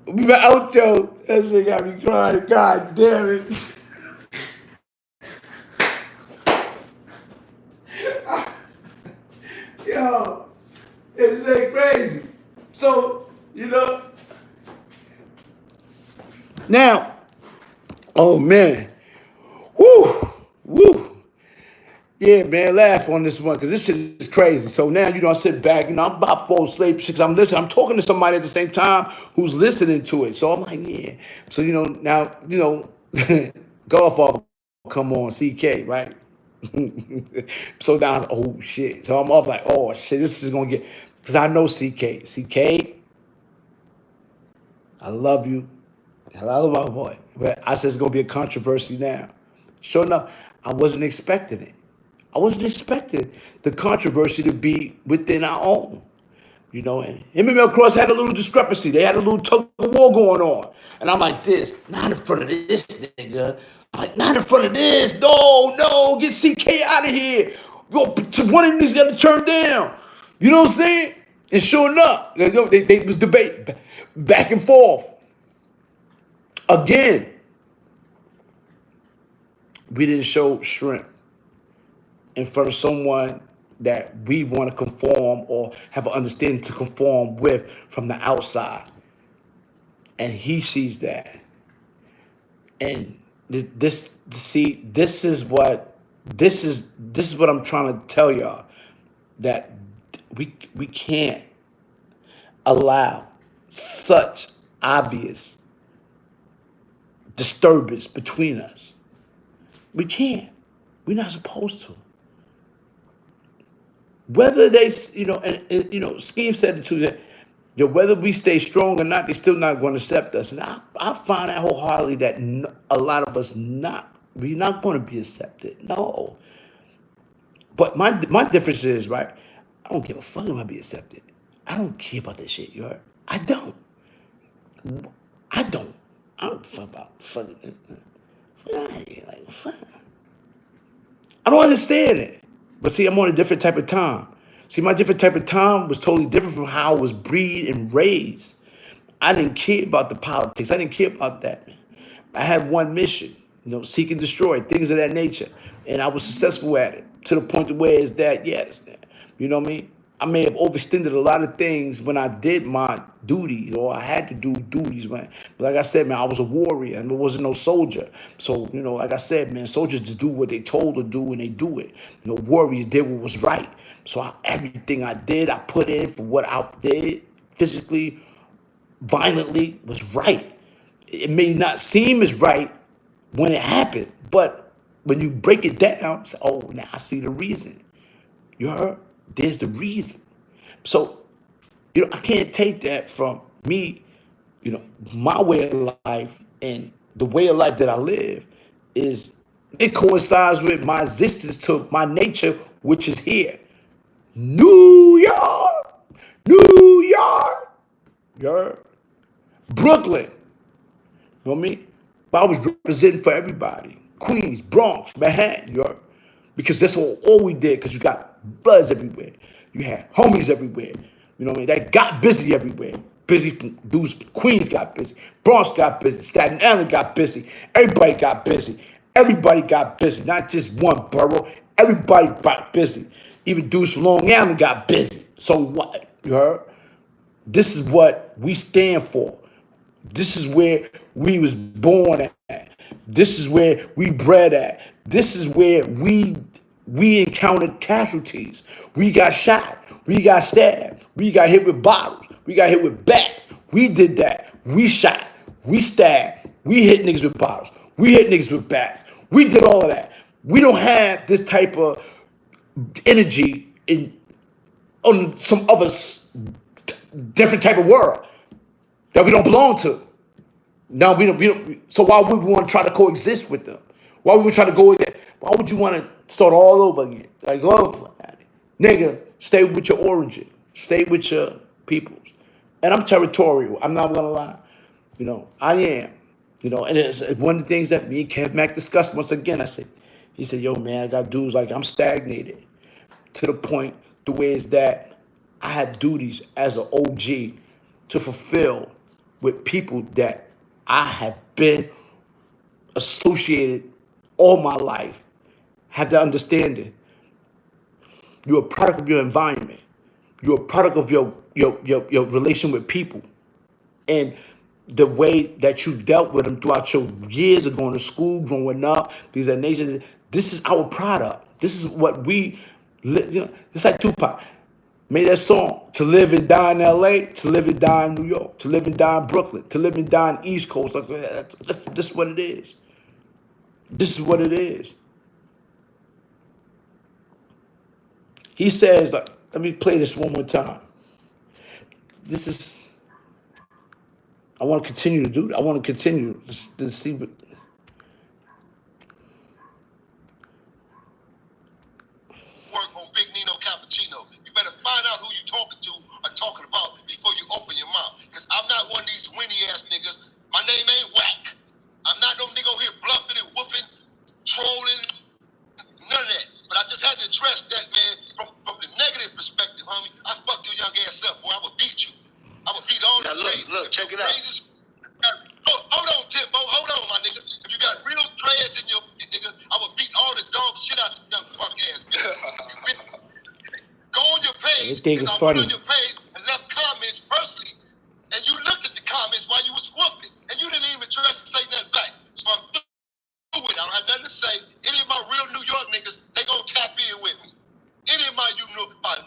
We were out there. That shit got me crying. God damn it. Yo, it's shit crazy. So, now, oh man, woo. Yeah, man, laugh on this one because this shit is crazy. So now, I sit back, I'm about to fall asleep because I'm listening. I'm talking to somebody at the same time who's listening to it. So I'm like, yeah. So, now, Godfather come on, CK, right? So now, oh shit. So I'm up like, oh shit, this is going to get, because I know CK. CK, I love you. I love my boy. But I said it's going to be a controversy now. Sure enough, I wasn't expecting it. I wasn't expecting the controversy to be within our own. And him and MelKross had a little discrepancy. They had a little tug of war going on. And I'm like, not in front of this nigga. I'm like, not in front of this. No, get CK out of here. One of them niggas got to turn down. You know what I'm saying? And sure enough, they was debate back and forth. Again, we didn't show shrimp in front of someone that we want to conform or have an understanding to conform with from the outside. And he sees that. And this is what I'm trying to tell y'all, that we can't allow such obvious disturbance between us. We can't. We're not supposed to. Whether they, Skeam said it too, that Yo, whether we stay strong or not, they're still not going to accept us. And I find that wholeheartedly that a lot of us we're not going to be accepted. No. But my difference is, right, I don't give a fuck if I be accepted. I don't care about that shit, you heard? I don't. I don't. I don't fuck about fuck. Like, fuck. I don't understand it. But see, I'm on a different type of time. See, my different type of time was totally different from how I was breed and raised. I didn't care about the politics. I didn't care about that, man. I had one mission, seek and destroy, things of that nature. And I was successful at it to the point where it's that, yes, you know what I mean? I may have overextended a lot of things when I did my duties, or I had to do duties, man. But like I said, man, I was a warrior and I wasn't no soldier. So, like I said, man, soldiers just do what they told to do and they do it. Warriors did what was right. So everything I did, I put in for what I did physically, violently, was right. It may not seem as right when it happened, but when you break it down, say, oh, now I see the reason. You heard? There's the reason. So, I can't take that from me, my way of life and the way of life that I live it coincides with my existence to my nature, which is here. New York, New York, you heard? Brooklyn, you know what I mean? But I was representing for everybody. Queens, Bronx, Manhattan, you heard? Because that's all we did, because you got bloods everywhere. You had homies everywhere. You know what I mean? That got busy everywhere. Busy dudes, Queens got busy. Bronx got busy. Staten Island got busy. Everybody got busy. Everybody got busy. Not just one borough. Everybody got busy. Even dudes from Long Island got busy. So what? You heard? This is what we stand for. This is where we was born at. This is where we bred at. This is where we encountered casualties. We got shot. We got stabbed. We got hit with bottles. We got hit with bats. We did that. We shot. We stabbed. We hit niggas with bottles. We hit niggas with bats. We did all of that. We don't have this type of energy on some other different type of world that we don't belong to. Now we don't. So why would we want to try to coexist with them? Why would we try to go with that? Why would you want to start all over again? Like, oh, nigga, stay with your origin, stay with your peoples. And I'm territorial. I'm not gonna lie. I am. And it's one of the things that me and Kev Mack discussed once again. He said, yo, man, I got dudes like I'm stagnated to the point the way is that I had duties as an OG to fulfill with people that I have been associated all my life. Have that understanding. You're a product of your environment. You're a product of your relation with people. And the way that you dealt with them throughout your years of going to school, growing up, these are nations. This is our product. This is what we live. Just like Tupac made that song, to live and die in LA, to live and die in New York, to live and die in Brooklyn, to live and die in East Coast. This is what it is. This is what it is. He says, let me play this one more time. I want to continue to do that. I want to continue to see what. Work on Big Nino Cappuccino. You better find out who you talking to or talking about before you open your mouth. Because I'm not one of these windy ass niggas. My name ain't Whack. I'm not no nigga over here bluffing and whooping, trolling, none of that. But I just had to address that, man, from the negative perspective, homie. I fuck your young ass up, boy. I would beat you. I would beat all the Look, check it out. Hold on, Timbo. Hold on, my nigga. If you got real dreads in your nigga, I would beat all the dog shit out of you young fuck ass bitch. Go on your page. Everything is funny. On your page and left comments personally, and you looked at the comments while you was whooping, and you didn't even address and say nothing back. So I'm through with it. I don't have nothing to say. Any of my real New York niggas, they gonna tap in with me. Any of my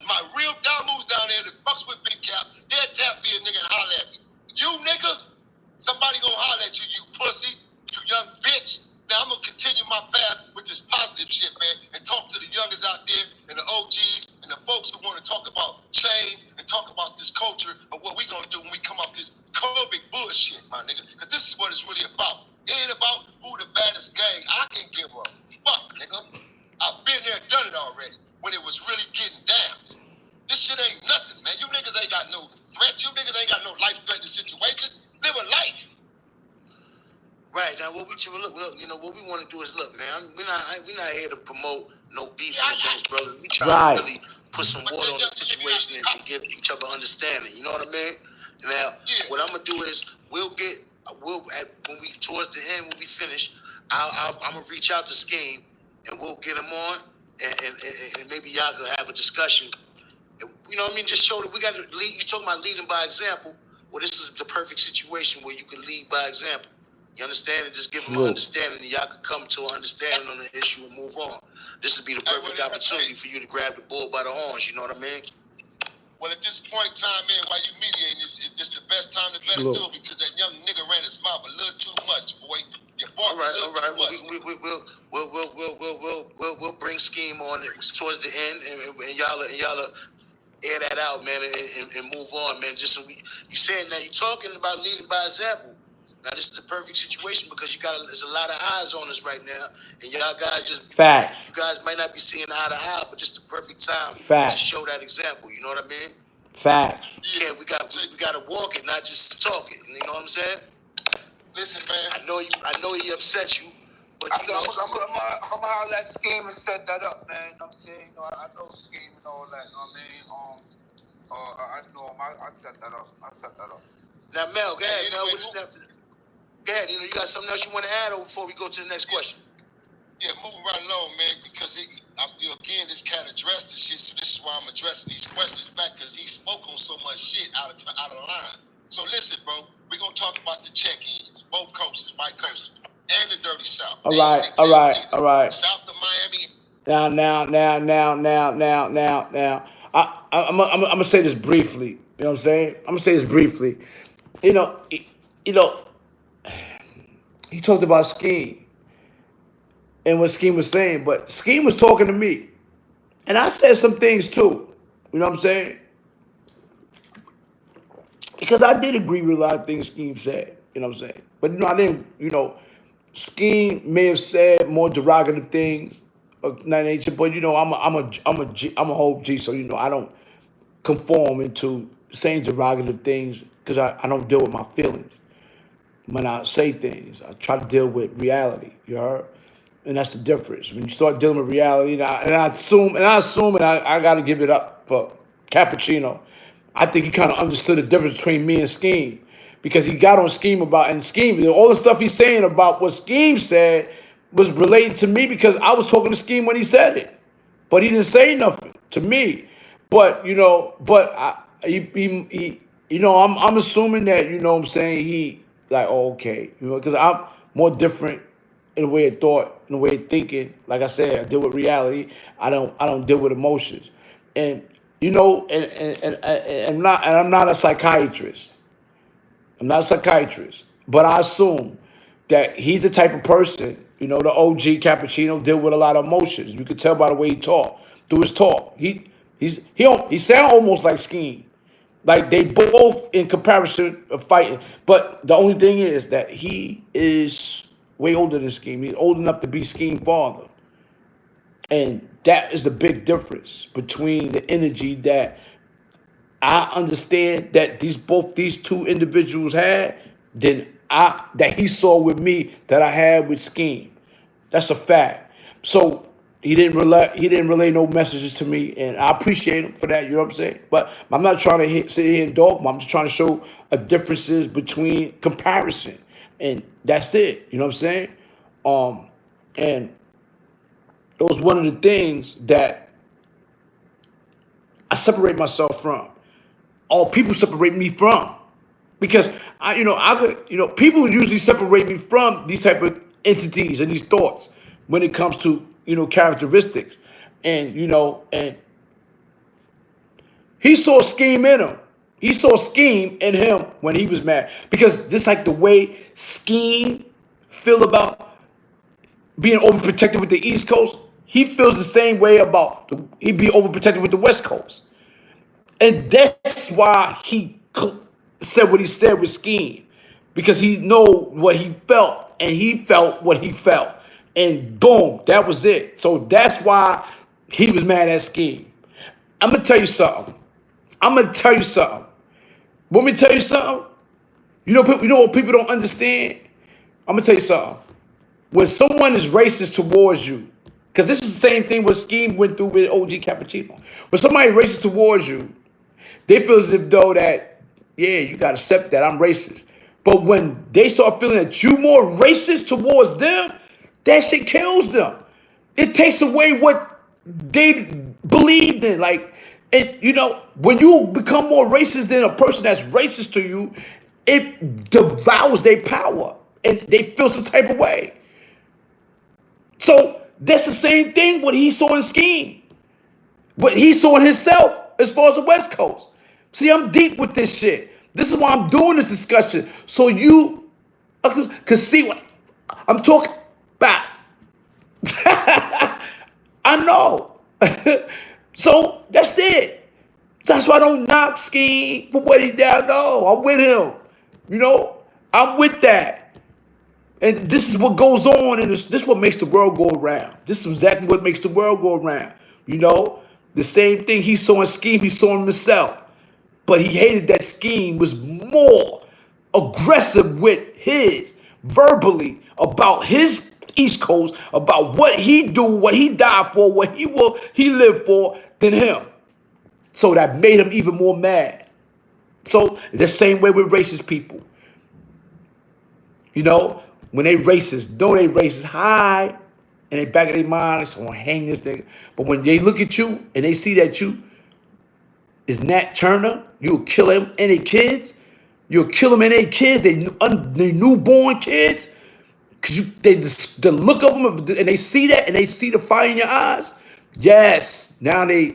my real down moves down there that fucks with Big Cap, they'll tap in, nigga, and holler at me. You nigga, somebody gonna holler at you, you pussy, you young bitch. Now I'm gonna continue my path with this positive shit, man, and talk to the youngers out there and the OGs and the folks who want to talk about change and talk about this culture of what we gonna Because this is what it's really about. It ain't about who the baddest gang. I can give a fuck, nigga. I've been there, done it already. When it was really getting down. This shit ain't nothing, man. You niggas ain't got no threats. You niggas ain't got no life-threatening situations. Live a life. Right now, what we look, you know, what we want to do is look, man. We're not here to promote no beef against brothers. We try to really put some water on the situation and give each other understanding. You know what I mean? Now, what I'm gonna do is when we towards the end when we finish, I'm gonna reach out to Skeam and we'll get him on and maybe y'all could have a discussion. You know what I mean? Just show that we got to lead. You talking about leading by example? Well, this is the perfect situation where you can lead by example. You understand? And just give them an understanding, and y'all can come to an understanding on the issue and move on. This would be the perfect opportunity for you to grab the bull by the horns. You know what I mean? Well, at this point in time, man, while you mediating, this the best time to better do it because that young nigga ran his mouth a little too much, boy. All right. We'll bring Skeam on towards the end, and y'all air that out, man, and move on, man. Just so you saying that you're talking about leading by example. Now this is the perfect situation because there's a lot of eyes on us right now, and y'all guys just facts. You guys might not be seeing eye to eye, but just the perfect time to show that example. You know what I mean? Facts. Yeah, we got to walk it, not just talk it. You know what I'm saying? Listen, man. I know he upset you, but I'm gonna holler at Skeam and set that up, man. You know what I'm saying? You know, I know Skeam and all that. You know what I mean? I know him. I set that up. Now, Mel, go ahead. Mel, go ahead. You know, you got something else you want to add before we go to the next question? Yeah, moving right along, man, because again, this cat addressed this shit, so this is why I'm addressing these questions back, because he spoke on so much shit out of line. So listen, bro, we're going to talk about the check-ins, both coasts, white coast, and the dirty South. All right. South of Miami. Now. I'm gonna say this briefly. You know what I'm saying? I'm gonna say this briefly. You know, he talked about Skeam and what Skeam was saying, but Skeam was talking to me, and I said some things too. You know what I'm saying? Because I did agree with a lot of things Skeam said. You know what I'm saying? But I didn't. Skeam may have said more derogative things of that nature, but I'm a whole G, so I don't conform into saying derogative things because I don't deal with my feelings when I say things. I try to deal with reality. You heard? And that's the difference. When you start dealing with reality, and I assume, and I got to give it up for Cappuccino. I think he kind of understood the difference between me and Skeam. Because he got on Skeam and Skeam, all the stuff he's saying about what Skeam said was related to me because I was talking to Skeam when he said it. But he didn't say nothing to me. But, I'm assuming that, what I'm saying, he, like, okay. Because I'm more different in the way of thought, in the way of thinking. Like I said, I deal with reality. I don't deal with emotions. And, I'm not a psychiatrist. I'm not a psychiatrist, but I assume that he's the type of person, the OG Cappuccino deal with a lot of emotions. You can tell by the way he talk, through his talk. He sound almost like Skeam. Like they both in comparison of fighting. But the only thing is that he is way older than Skeam. He's old enough to be Skeem's father. And that is the big difference between the energy that I understand that these two individuals had, that he saw with me that I had with Skeam. That's a fact. So he didn't relay no messages to me, and I appreciate him for that. You know what I'm saying? But I'm not trying to sit here and dogma. I'm just trying to show a differences between comparison, and that's it. You know what I'm saying? And it was one of the things that I separate myself from. All people separate me from, because people usually separate me from these type of entities and these thoughts when it comes to characteristics, and he saw Skeam in him. He saw Skeam in him when he was mad, because just like the way Skeam feel about being overprotected with the East Coast, he feels the same way about he be overprotected with the West Coast. And that's why he said what he said with Skeam. because he know what he felt, and he felt what he felt, and boom, that was it. So that's why he was mad at Skeam. I'm gonna tell you something. Want me to tell you something? You know what people don't understand? I'm gonna tell you something. When someone is racist towards you, because this is the same thing what Skeam went through with OG Cappuccino. When somebody racist towards you, they feel as if though that, yeah, you gotta accept that I'm racist. But when they start feeling that you more racist towards them, that shit kills them. It takes away what they believed in. Like, when you become more racist than a person that's racist to you, it devours their power and they feel some type of way. So that's the same thing what he saw in Skeam. What he saw in himself as far as the West Coast. See, I'm deep with this shit. This is why I'm doing this discussion. So you can see what I'm talking about. I know. So that's it. That's why I don't knock Skeam for what he did. No, I'm with him. I'm with that. And this is what goes on, and this is what makes the world go around. This is exactly what makes the world go around. The same thing he saw in Skeam, he saw in himself. But he hated that Skeam was more aggressive with his, verbally, about his East Coast, about what he do, what he died for, what he lived for, than him. So that made him even more mad. So the same way with racist people. When they racist, hi, and they back of their mind, it's gonna hang this thing. But when they look at you and they see that you is Nat Turner, you'll kill him and their kids. You'll kill them and their kids, they newborn kids. Because the look of them, and they see that, and they see the fire in your eyes. Yes, now they're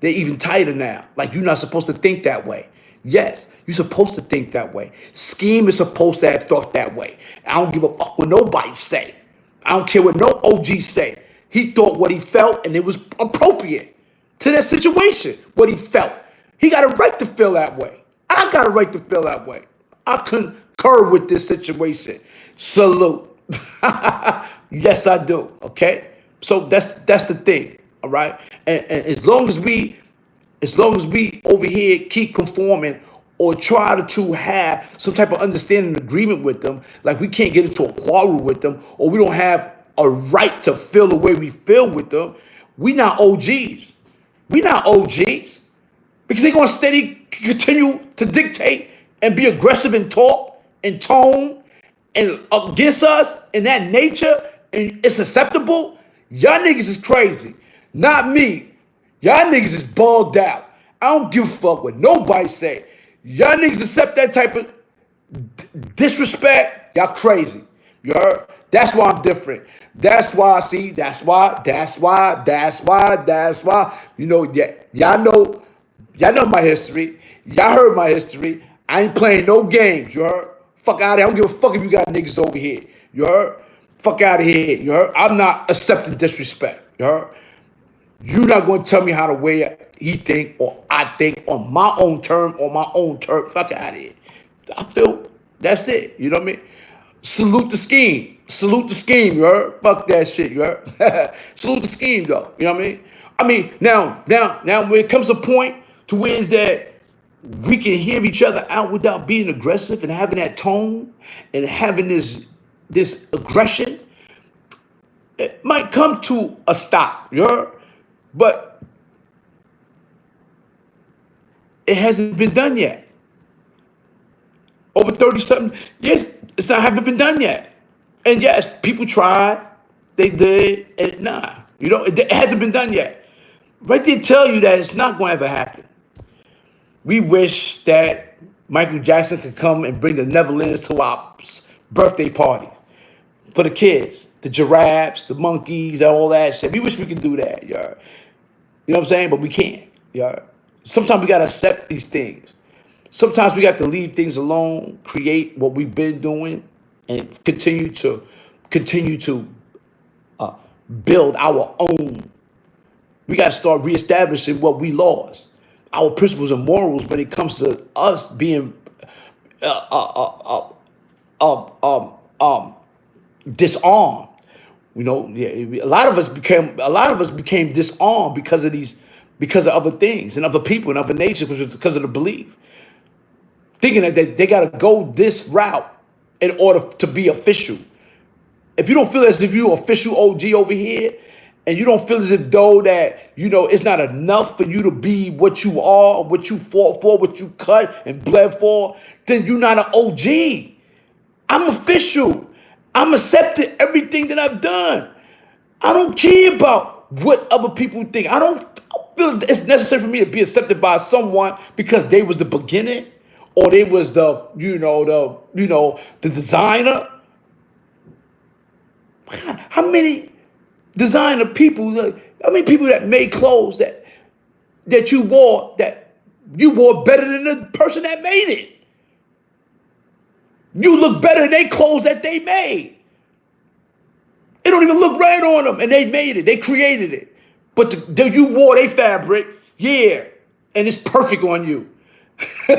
even tighter now. Like, you're not supposed to think that way. Yes, you're supposed to think that way. Skeam is supposed to have thought that way. I don't give a fuck what nobody say. I don't care what no OG say. He thought what he felt, and it was appropriate to that situation, what he felt. He got a right to feel that way. I got a right to feel that way. I concur with this situation. Salute. Yes, I do. Okay? So that's the thing. All right? And as long as we over here keep conforming or try to have some type of understanding and agreement with them, like we can't get into a quarrel with them, or we don't have a right to feel the way we feel with them, we not OGs. We not OGs. Because they're going to steady continue to dictate and be aggressive in talk and tone and against us in that nature, and it's acceptable. Y'all niggas is crazy. Not me. Y'all niggas is bugged out. I don't give a fuck what nobody say. Y'all niggas accept that type of disrespect. Y'all crazy. You heard? That's why I'm different. That's why, see, that's why. Y'all know my history. Y'all heard my history. I ain't playing no games, you heard? Fuck out of here. I don't give a fuck if you got niggas over here. You heard? Fuck out of here, you heard? I'm not accepting disrespect, you heard? You're not going to tell me how to way he think or I think on my own term or my own term. Fuck out of here. I feel that's it, you know what I mean? Salute the Skeam. Salute the Skeam, you heard? Fuck that shit, you heard? Salute the Skeam, though, you know what I mean? Now, when it comes to a point to where is that we can hear each other out without being aggressive and having that tone and having this aggression, it might come to a stop, you heard? But it hasn't been done yet. Over 30-something years, haven't been done yet. And yes, people tried, they did, and nah, it hasn't been done yet. Right there tell you that it's not going to ever happen. We wish that Michael Jackson could come and bring the Netherlands to our birthday parties for the kids, the giraffes, the monkeys, and all that shit. We wish we could do that, y'all. You know what I'm saying? But we can't, y'all. Sometimes we got to accept these things. Sometimes we got to leave things alone, create what we've been doing, and continue to build our own. We got to start reestablishing what we lost. Our principles and morals when it comes to us being disarmed. You know, yeah, a lot of us became disarmed because of other things and other people and other nations because of the belief, thinking that they got to go this route in order to be official. If you don't feel as if you're official OG over here, and you don't feel as if though that it's not enough for you to be what you are, what you fought for, what you cut and bled for, then you're not an OG. I'm official. I'm accepted everything that I've done. I don't care about what other people think. I don't feel it's necessary for me to be accepted by someone because they was the beginning or they was the designer. How many designer people? How many people that made clothes that you wore better than the person that made it? You look better than they clothes that they made. It don't even look right on them, and they made it. They created it, but you wore their fabric, yeah, and it's perfect on you. You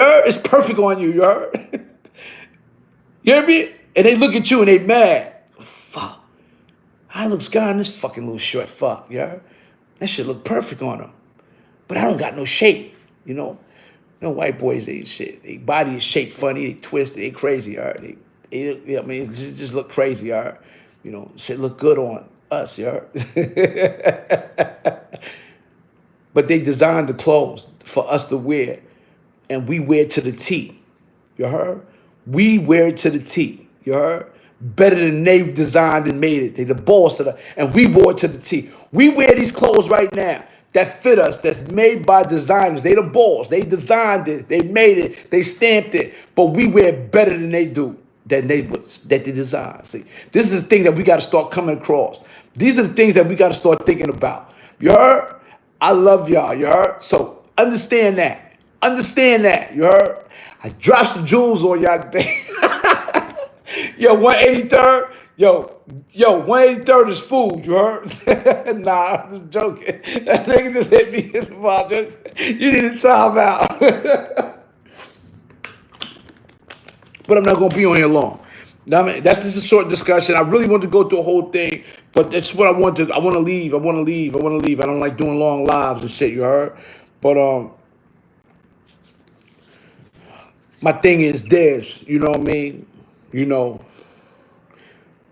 heard? It's perfect on you. You heard? You hear me? And they look at you and they mad. Fuck. I look sky in this fucking little short fuck. You heard? That shit look perfect on them, but I don't got no shape. You know, white boys ain't shit. Their body is shaped funny. They twisted. They crazy. All right. I mean, it just look crazy. All right. Shit look good on us. You heard? But they designed the clothes for us to wear, and we wear it to the T. You heard? We wear it to the T. You heard? Better than they designed and made it. They the boss of and we wore it to the T. We wear these clothes right now that fit us, that's made by designers. They the boss. They designed it. They made it. They stamped it. But we wear it better than they do, that they design. See, this is the thing that we got to start coming across. These are the things that we got to start thinking about. You heard? I love y'all. You heard? So understand that. Understand that. You heard? I dropped some jewels on y'all today. Yo, 183rd. Yo, 183rd is food, you heard? Nah, I'm just joking. That nigga just hit me in the mouth. You need to time out. But I'm not going to be on here long. I mean, that's just a short discussion. I really want to go through a whole thing, but that's what I want to. I want to leave. I don't like doing long lives and shit, you heard? But my thing is this, you know what I mean?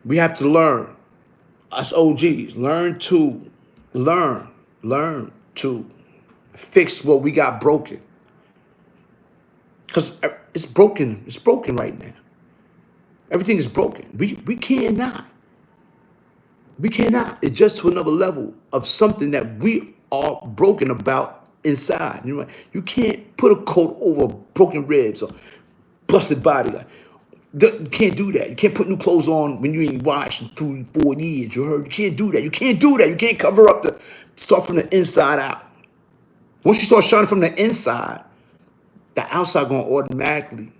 We have to learn. Us OGs, learn to fix what we got broken. Because it's broken. It's broken right now. Everything is broken. We cannot. We cannot adjust to another level of something that we are broken about inside. You can't put a coat over broken ribs or busted body. You can't do that. You can't put new clothes on when you ain't washed in 3-4 years. You heard? You can't do that. You can't do that. You can't cover up start from the inside out. Once you start shining from the inside, the outside gonna automatically,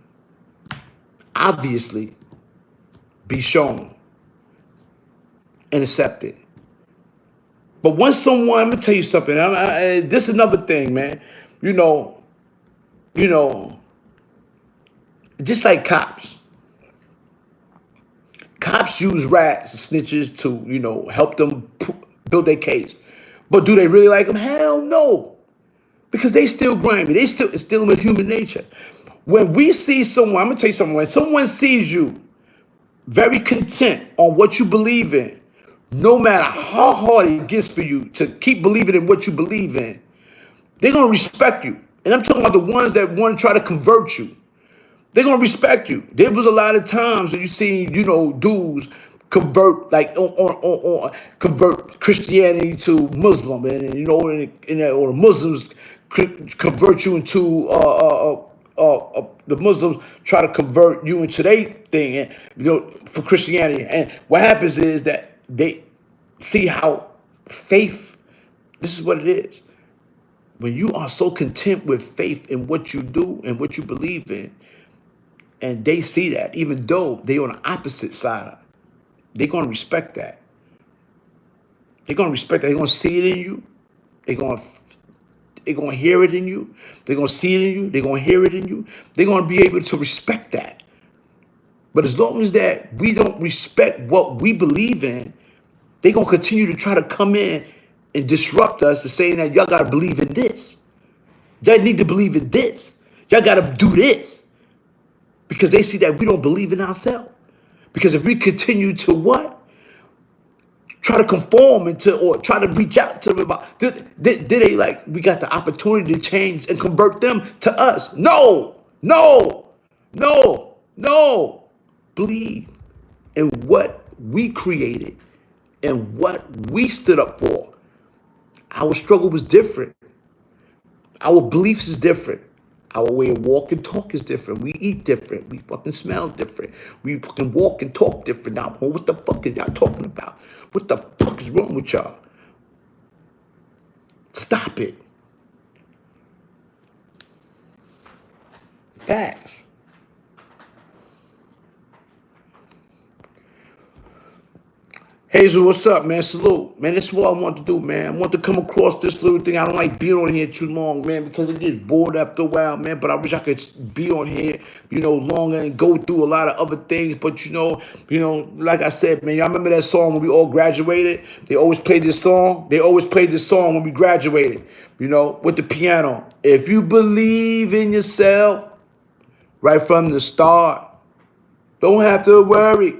obviously, be shown and accepted. But once someone, I'm gonna tell you something. This is another thing, man. Just like cops. Cops use rats, snitches to, help them build their case. But do they really like them? Hell no. Because they still grimy. It's still in human nature. When we see someone, I'm going to tell you something. When someone sees you very content on what you believe in, no matter how hard it gets for you to keep believing in what you believe in, they're going to respect you. And I'm talking about the ones that want to try to convert you. They're gonna respect you. There was a lot of times that you see, dudes convert convert Christianity to Muslim, and or the Muslims convert you into the Muslims try to convert you into their thing, and for Christianity. And what happens is that they see how faith. This is what it is. When you are so content with faith in what you do and what you believe in. And they see that, even though they're on the opposite side, they're going to respect that. They're going to respect that. They're going to see it in you. They're going to hear it in you. They're going to see it in you. They're going to hear it in you. They're going to be able to respect that. But as long as that we don't respect what we believe in, they're going to continue to try to come in and disrupt us and saying that y'all got to believe in this. Y'all need to believe in this. Y'all got to do this. Because they see that we don't believe in ourselves. Because if we continue to what? Try to conform into or try to reach out to them about, did they like, we got the opportunity to change and convert them to us? No, no, no, no. Believe in what we created and what we stood up for. Our struggle was different. Our beliefs is different. Our way of walk and talk is different. We eat different. We fucking smell different. We fucking walk and talk different. Now, what the fuck is y'all talking about? What the fuck is wrong with y'all? Stop it. Facts. Hazel, what's up, man? Salute. Man, this is what I want to do, man. I want to come across this little thing. I don't like being on here too long, man, because it gets bored after a while, man. But I wish I could be on here, longer and go through a lot of other things. But, like I said, man, y'all remember that song when we all graduated? They always played this song. They always played this song when we graduated, with the piano. If you believe in yourself right from the start, don't have to worry.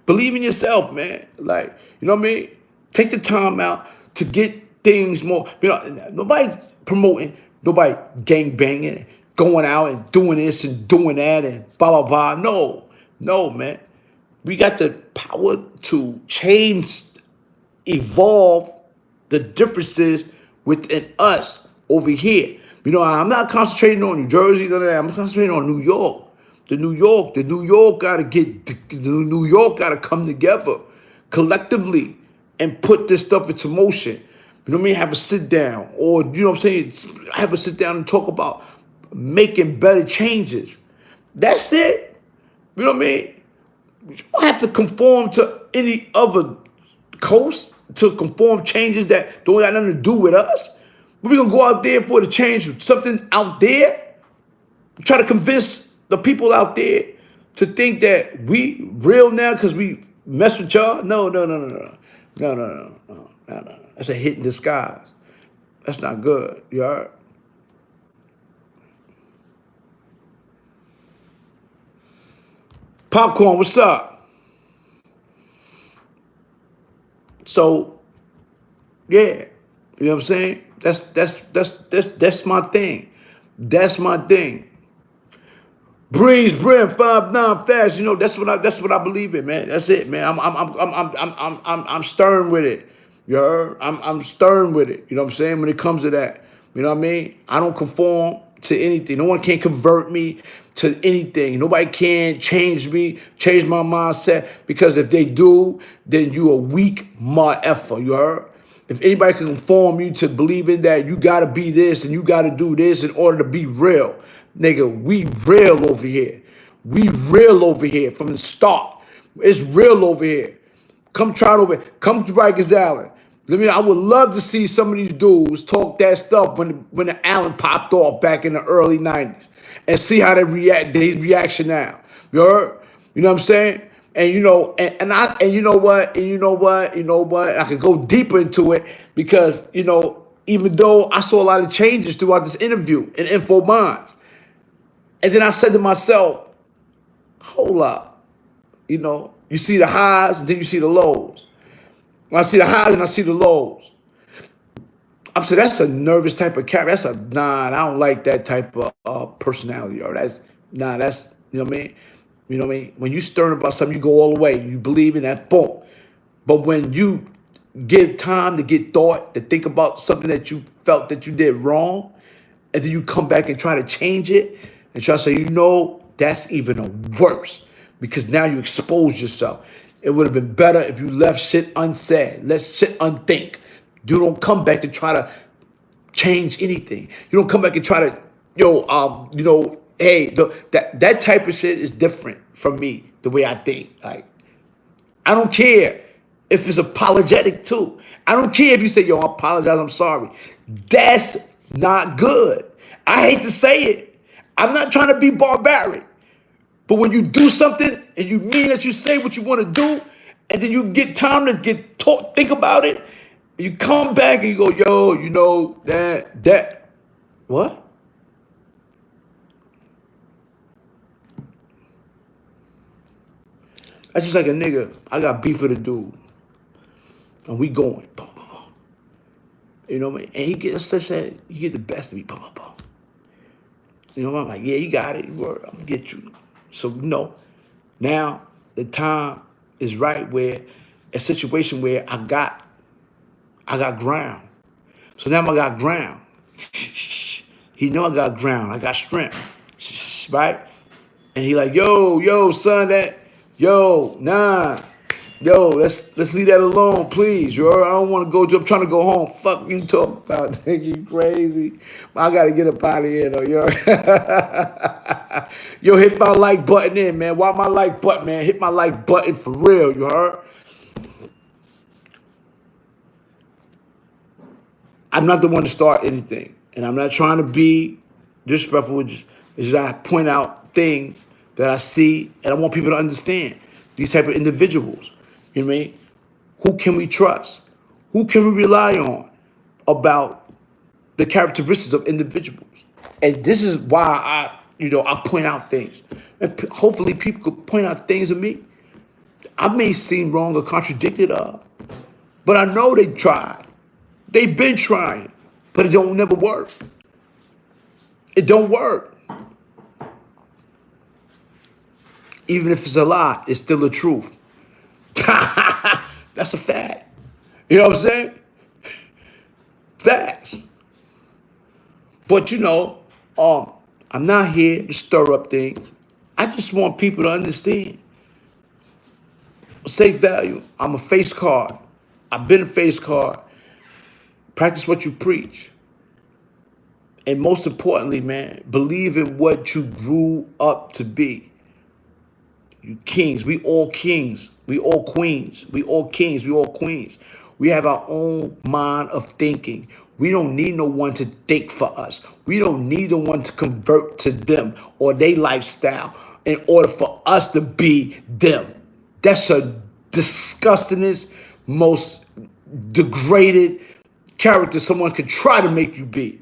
Believe in yourself, man. Like, you know what I mean? Take the time out to get things more. Nobody promoting, nobody gang banging, going out and doing this and doing that and blah, blah, blah. No, man. We got the power to change, evolve the differences within us over here. I'm not concentrating on New Jersey, none of that. I'm concentrating on New York. The New York gotta come together collectively and put this stuff into motion. You know what I mean? Have a sit down, or have a sit down and talk about making better changes. That's it. You know what I mean? You don't have to conform to any other coast to conform changes that don't got nothing to do with us. We're gonna go out there for to change something out there. Try to convince the people out there to think that we real now because we mess with y'all? No. That's a hit in disguise. That's not good. You heard? Popcorn, what's up? So, yeah, you know what I'm saying? That's my thing. That's my thing. Breeze, Brim, 5'9" fast. That's what I believe in, man. That's it, man. I'm stern with it. You heard? I'm stern with it. You know what I'm saying? When it comes to that, you know what I mean? I don't conform to anything. No one can convert me to anything. Nobody can change me, change my mindset. Because if they do, then you a weak motherfucker. You heard? If anybody can conform you to believing that you gotta be this and you gotta do this in order to be real. Nigga, we real over here. We real over here from the start. It's real over here. Come try it over here. Come to Rikers Island. I would love to see some of these dudes talk that stuff when the Allen popped off back in the early 90s and see how they react, their reaction now. You heard? You know what I'm saying? And you know what? I could go deeper into it because, even though I saw a lot of changes throughout this interview in Info Minds. And then I said to myself, hold up. You see the highs and then you see the lows. When I see the highs and I see the lows, I'm saying that's a nervous type of character. I don't like that type of personality. Or that's, you know what I mean? You know what I mean? When you stern about something, you go all the way. You believe in that, boom. But when you give time to get thought, to think about something that you felt that you did wrong, and then you come back and try to change it, and try to say, that's even worse because now you expose yourself. It would have been better if you left shit unsaid, let shit unthink. You don't come back to try to change anything. You don't come back and try to, that type of shit is different from me, the way I think. Like, I don't care if it's apologetic too. I don't care if you say, yo, I apologize, I'm sorry. That's not good. I hate to say it. I'm not trying to be barbaric. But when you do something and you mean that you say what you want to do, and then you get time to get taught, think about it, and you come back and you go, yo, you know, that, what? That's just like a nigga, I got beef with a dude, and we going, boom, boom, boom. You know what I mean? And he gets such that, you get the best of me, boom, boom, boom. You know, I'm like, yeah, you got it, I'm gonna get you. So, now the time is right where a situation where I got ground. So now I got ground. He know I got ground. I got strength. Right? And he like, yo, son, nah. Yo, let's leave that alone, please. Yo, I don't want to go. I'm trying to go home. Fuck you talk about. Think you crazy? I gotta get up out of here though, yo. Yo, hit my like button in, man. Why my like button, man? Hit my like button for real. You heard? I'm not the one to start anything, and I'm not trying to be disrespectful. It's just I point out things that I see, and I want people to understand these type of individuals. You know what I mean? Who can we trust? Who can we rely on about the characteristics of individuals? And this is why I point out things, and hopefully people could point out things of me I may seem wrong or contradicted of, but I know they tried. They've been trying, but it don't never work. It don't work. Even if it's a lie, it's still the truth. That's a fact. You know what I'm saying? Facts. But I'm not here to stir up things. I just want people to understand. Safe value. I'm a face card. I've been a face card. Practice what you preach. And most importantly, man, believe in what you grew up to be. You kings. We all kings. We all queens. We all kings. We all queens. We have our own mind of thinking. We don't need no one to think for us. We don't need no one to convert to them or their lifestyle in order for us to be them. That's a disgustingest, most degraded character someone could try to make you be.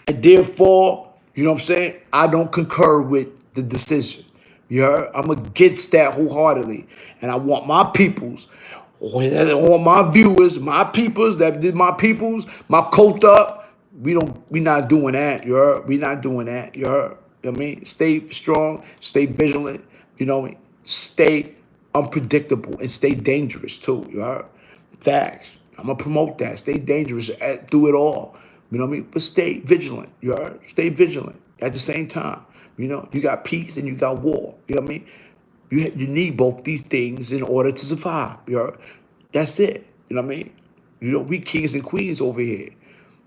And therefore, you know what I'm saying? I don't concur with the decision. You heard? I'm against that wholeheartedly. And I want my peoples, all my viewers, my peoples that did my peoples, my cult up. We not doing that. You heard? We not doing that. You heard? You know what I mean? Stay strong, stay vigilant, you know what I mean? Stay unpredictable and stay dangerous too. You heard? Facts. I'm gonna promote that. Stay dangerous through it all. You know what I mean? But stay vigilant. You heard? Stay vigilant at the same time. You got peace and you got war. You know what I mean? You need both these things in order to survive. You heard? That's it. You know what I mean? We kings and queens over here.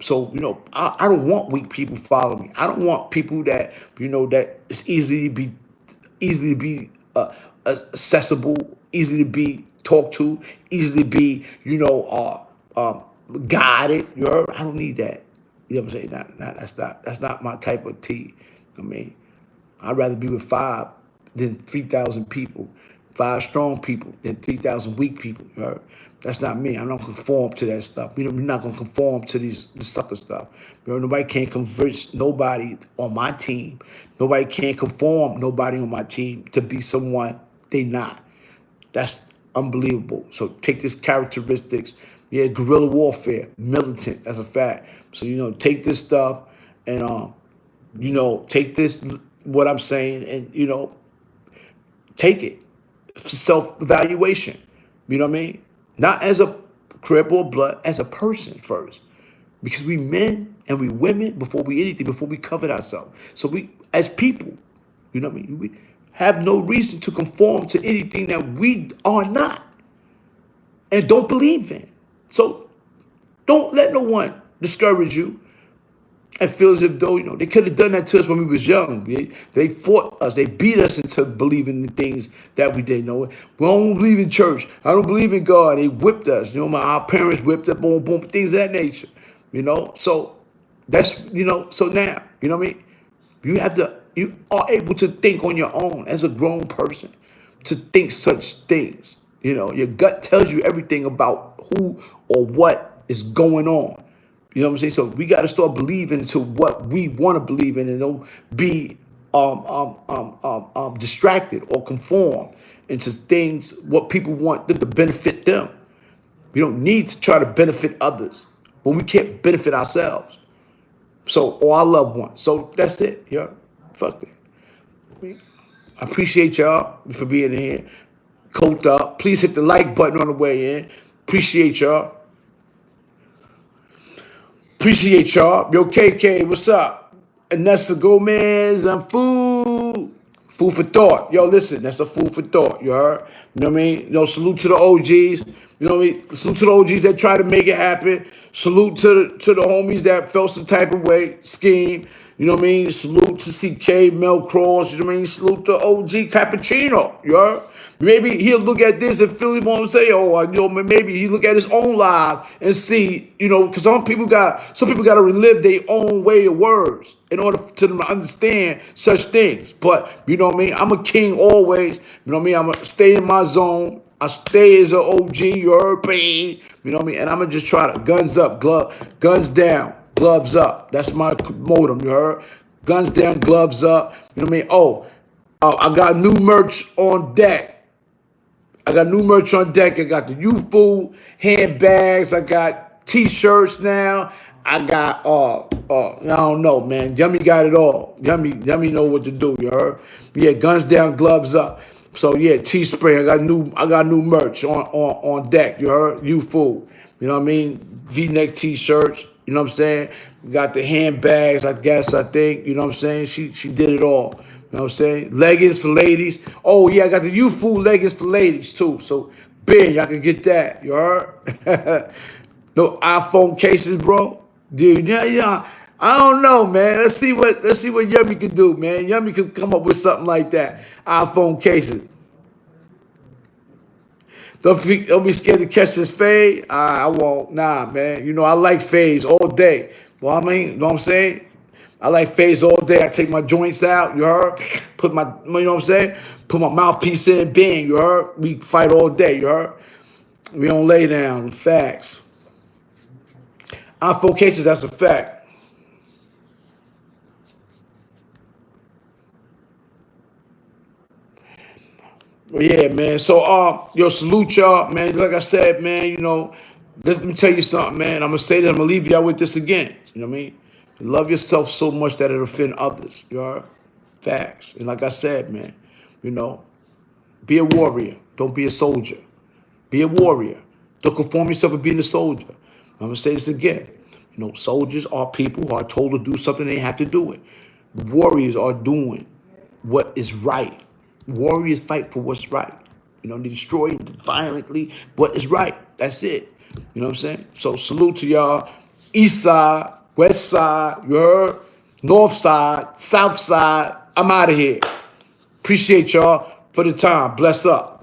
So, I don't want weak people following me. I don't want people that, that is easily to be accessible, easy to be talked to, easily be, guided. You heard? I don't need that. You know what I'm saying? That's not my type of tea. I mean, I'd rather be with 5 than 3,000 people, 5 strong people than 3,000 weak people. You heard? That's not me. I don't conform to that stuff. We're not gonna conform to this sucker stuff. Nobody can't convert nobody on my team. Nobody can't conform nobody on my team to be someone they not. That's unbelievable. So take this characteristics. Yeah, guerrilla warfare, militant. That's a fact. So take this stuff and take this what I'm saying and take it. Self-evaluation. You know what I mean? Not as a crib or blood, as a person first. Because we men and we women before we anything, before we covet ourselves. So we, as people, you know what I mean? We have no reason to conform to anything that we are not and don't believe in. So don't let no one discourage you. I feel as if though, they could have done that to us when we was young. They fought us. They beat us into believing the things that we didn't know. We don't believe in church. I don't believe in God. They whipped us. Our parents whipped us, boom, boom, things of that nature. So that's, so now, you know what I mean? You are able to think on your own as a grown person, to think such things. Your gut tells you everything about who or what is going on. You know what I'm saying? So we got to start believing into what we want to believe in, and don't be distracted or conform into things what people want to benefit them. We don't need to try to benefit others when we can't benefit ourselves. So, or our loved ones. So that's it. Yeah, fuck it. I appreciate y'all for being here. Coked up. Please hit the like button on the way in. Appreciate y'all. Appreciate y'all. Yo, KK, what's up? Anessa Gomez, I'm food. Food for thought. Yo, listen, that's a food for thought. You heard? You know what I mean? Salute to the OGs. You know what I mean? Salute to the OGs that try to make it happen. Salute to the homies that felt some type of way. Skeam. You know what I mean? Salute to CK, Mel Kross. You know what I mean? Salute to OG Cappuccino. You heard? Maybe he'll look at this and feel him and say, maybe he look at his own live and see, because some people got to relive their own way of words in order to them to understand such things. But you know what I mean? I'm a king always. You know what I mean? I'm gonna stay in my zone. I stay as an OG, European. You know what I mean? And I'm gonna just try to guns up, guns down, gloves up. That's my modem. You heard? Guns down, gloves up. You know what I mean? I got new merch on deck. I got the youth food handbags. I got t-shirts now. I got I don't know, man. Yummy got it all. Yummy know what to do, you heard? Yeah, guns down, gloves up. So yeah, Teespring. I got new merch on deck, you heard? Youth food. You know what I mean? V-neck t-shirts. You know what I'm saying? We got the handbags, I think. You know what I'm saying? She did it all. You know what I'm saying? Leggings for ladies. Oh, yeah, I got the youth food leggings for ladies, too. So, big, y'all can get that. You heard? No iPhone cases, bro. Dude, yeah. I don't know, man. Let's see what Yummy can do, man. Yummy could come up with something like that. iPhone cases. Don't be scared to catch this fade. I won't. Nah, man. I like fades all day. Well, you know what I'm saying? I like fades all day. I take my joints out, you heard? Put my, you know what I'm saying? Put my mouthpiece in, bang, you heard? We fight all day, you heard? We don't lay down. Facts. iPhone cases, that's a fact. Yeah, man. So, salute y'all, man. Like I said, man, let me tell you something, man. I'm going to say that I'm going to leave y'all with this again. You know what I mean? Love yourself so much that it'll offend others. You heard? Facts. And like I said, man, be a warrior. Don't be a soldier. Be a warrior. Don't conform yourself to being a soldier. I'm going to say this again. Soldiers are people who are told to do something, they have to do it. Warriors are doing what is right. Warriors fight for what's right. They destroy violently what is right. That's it. You know what I'm saying? So salute to y'all. East side, west side, you heard? North side, south side. I'm out of here. Appreciate y'all for the time. Bless up.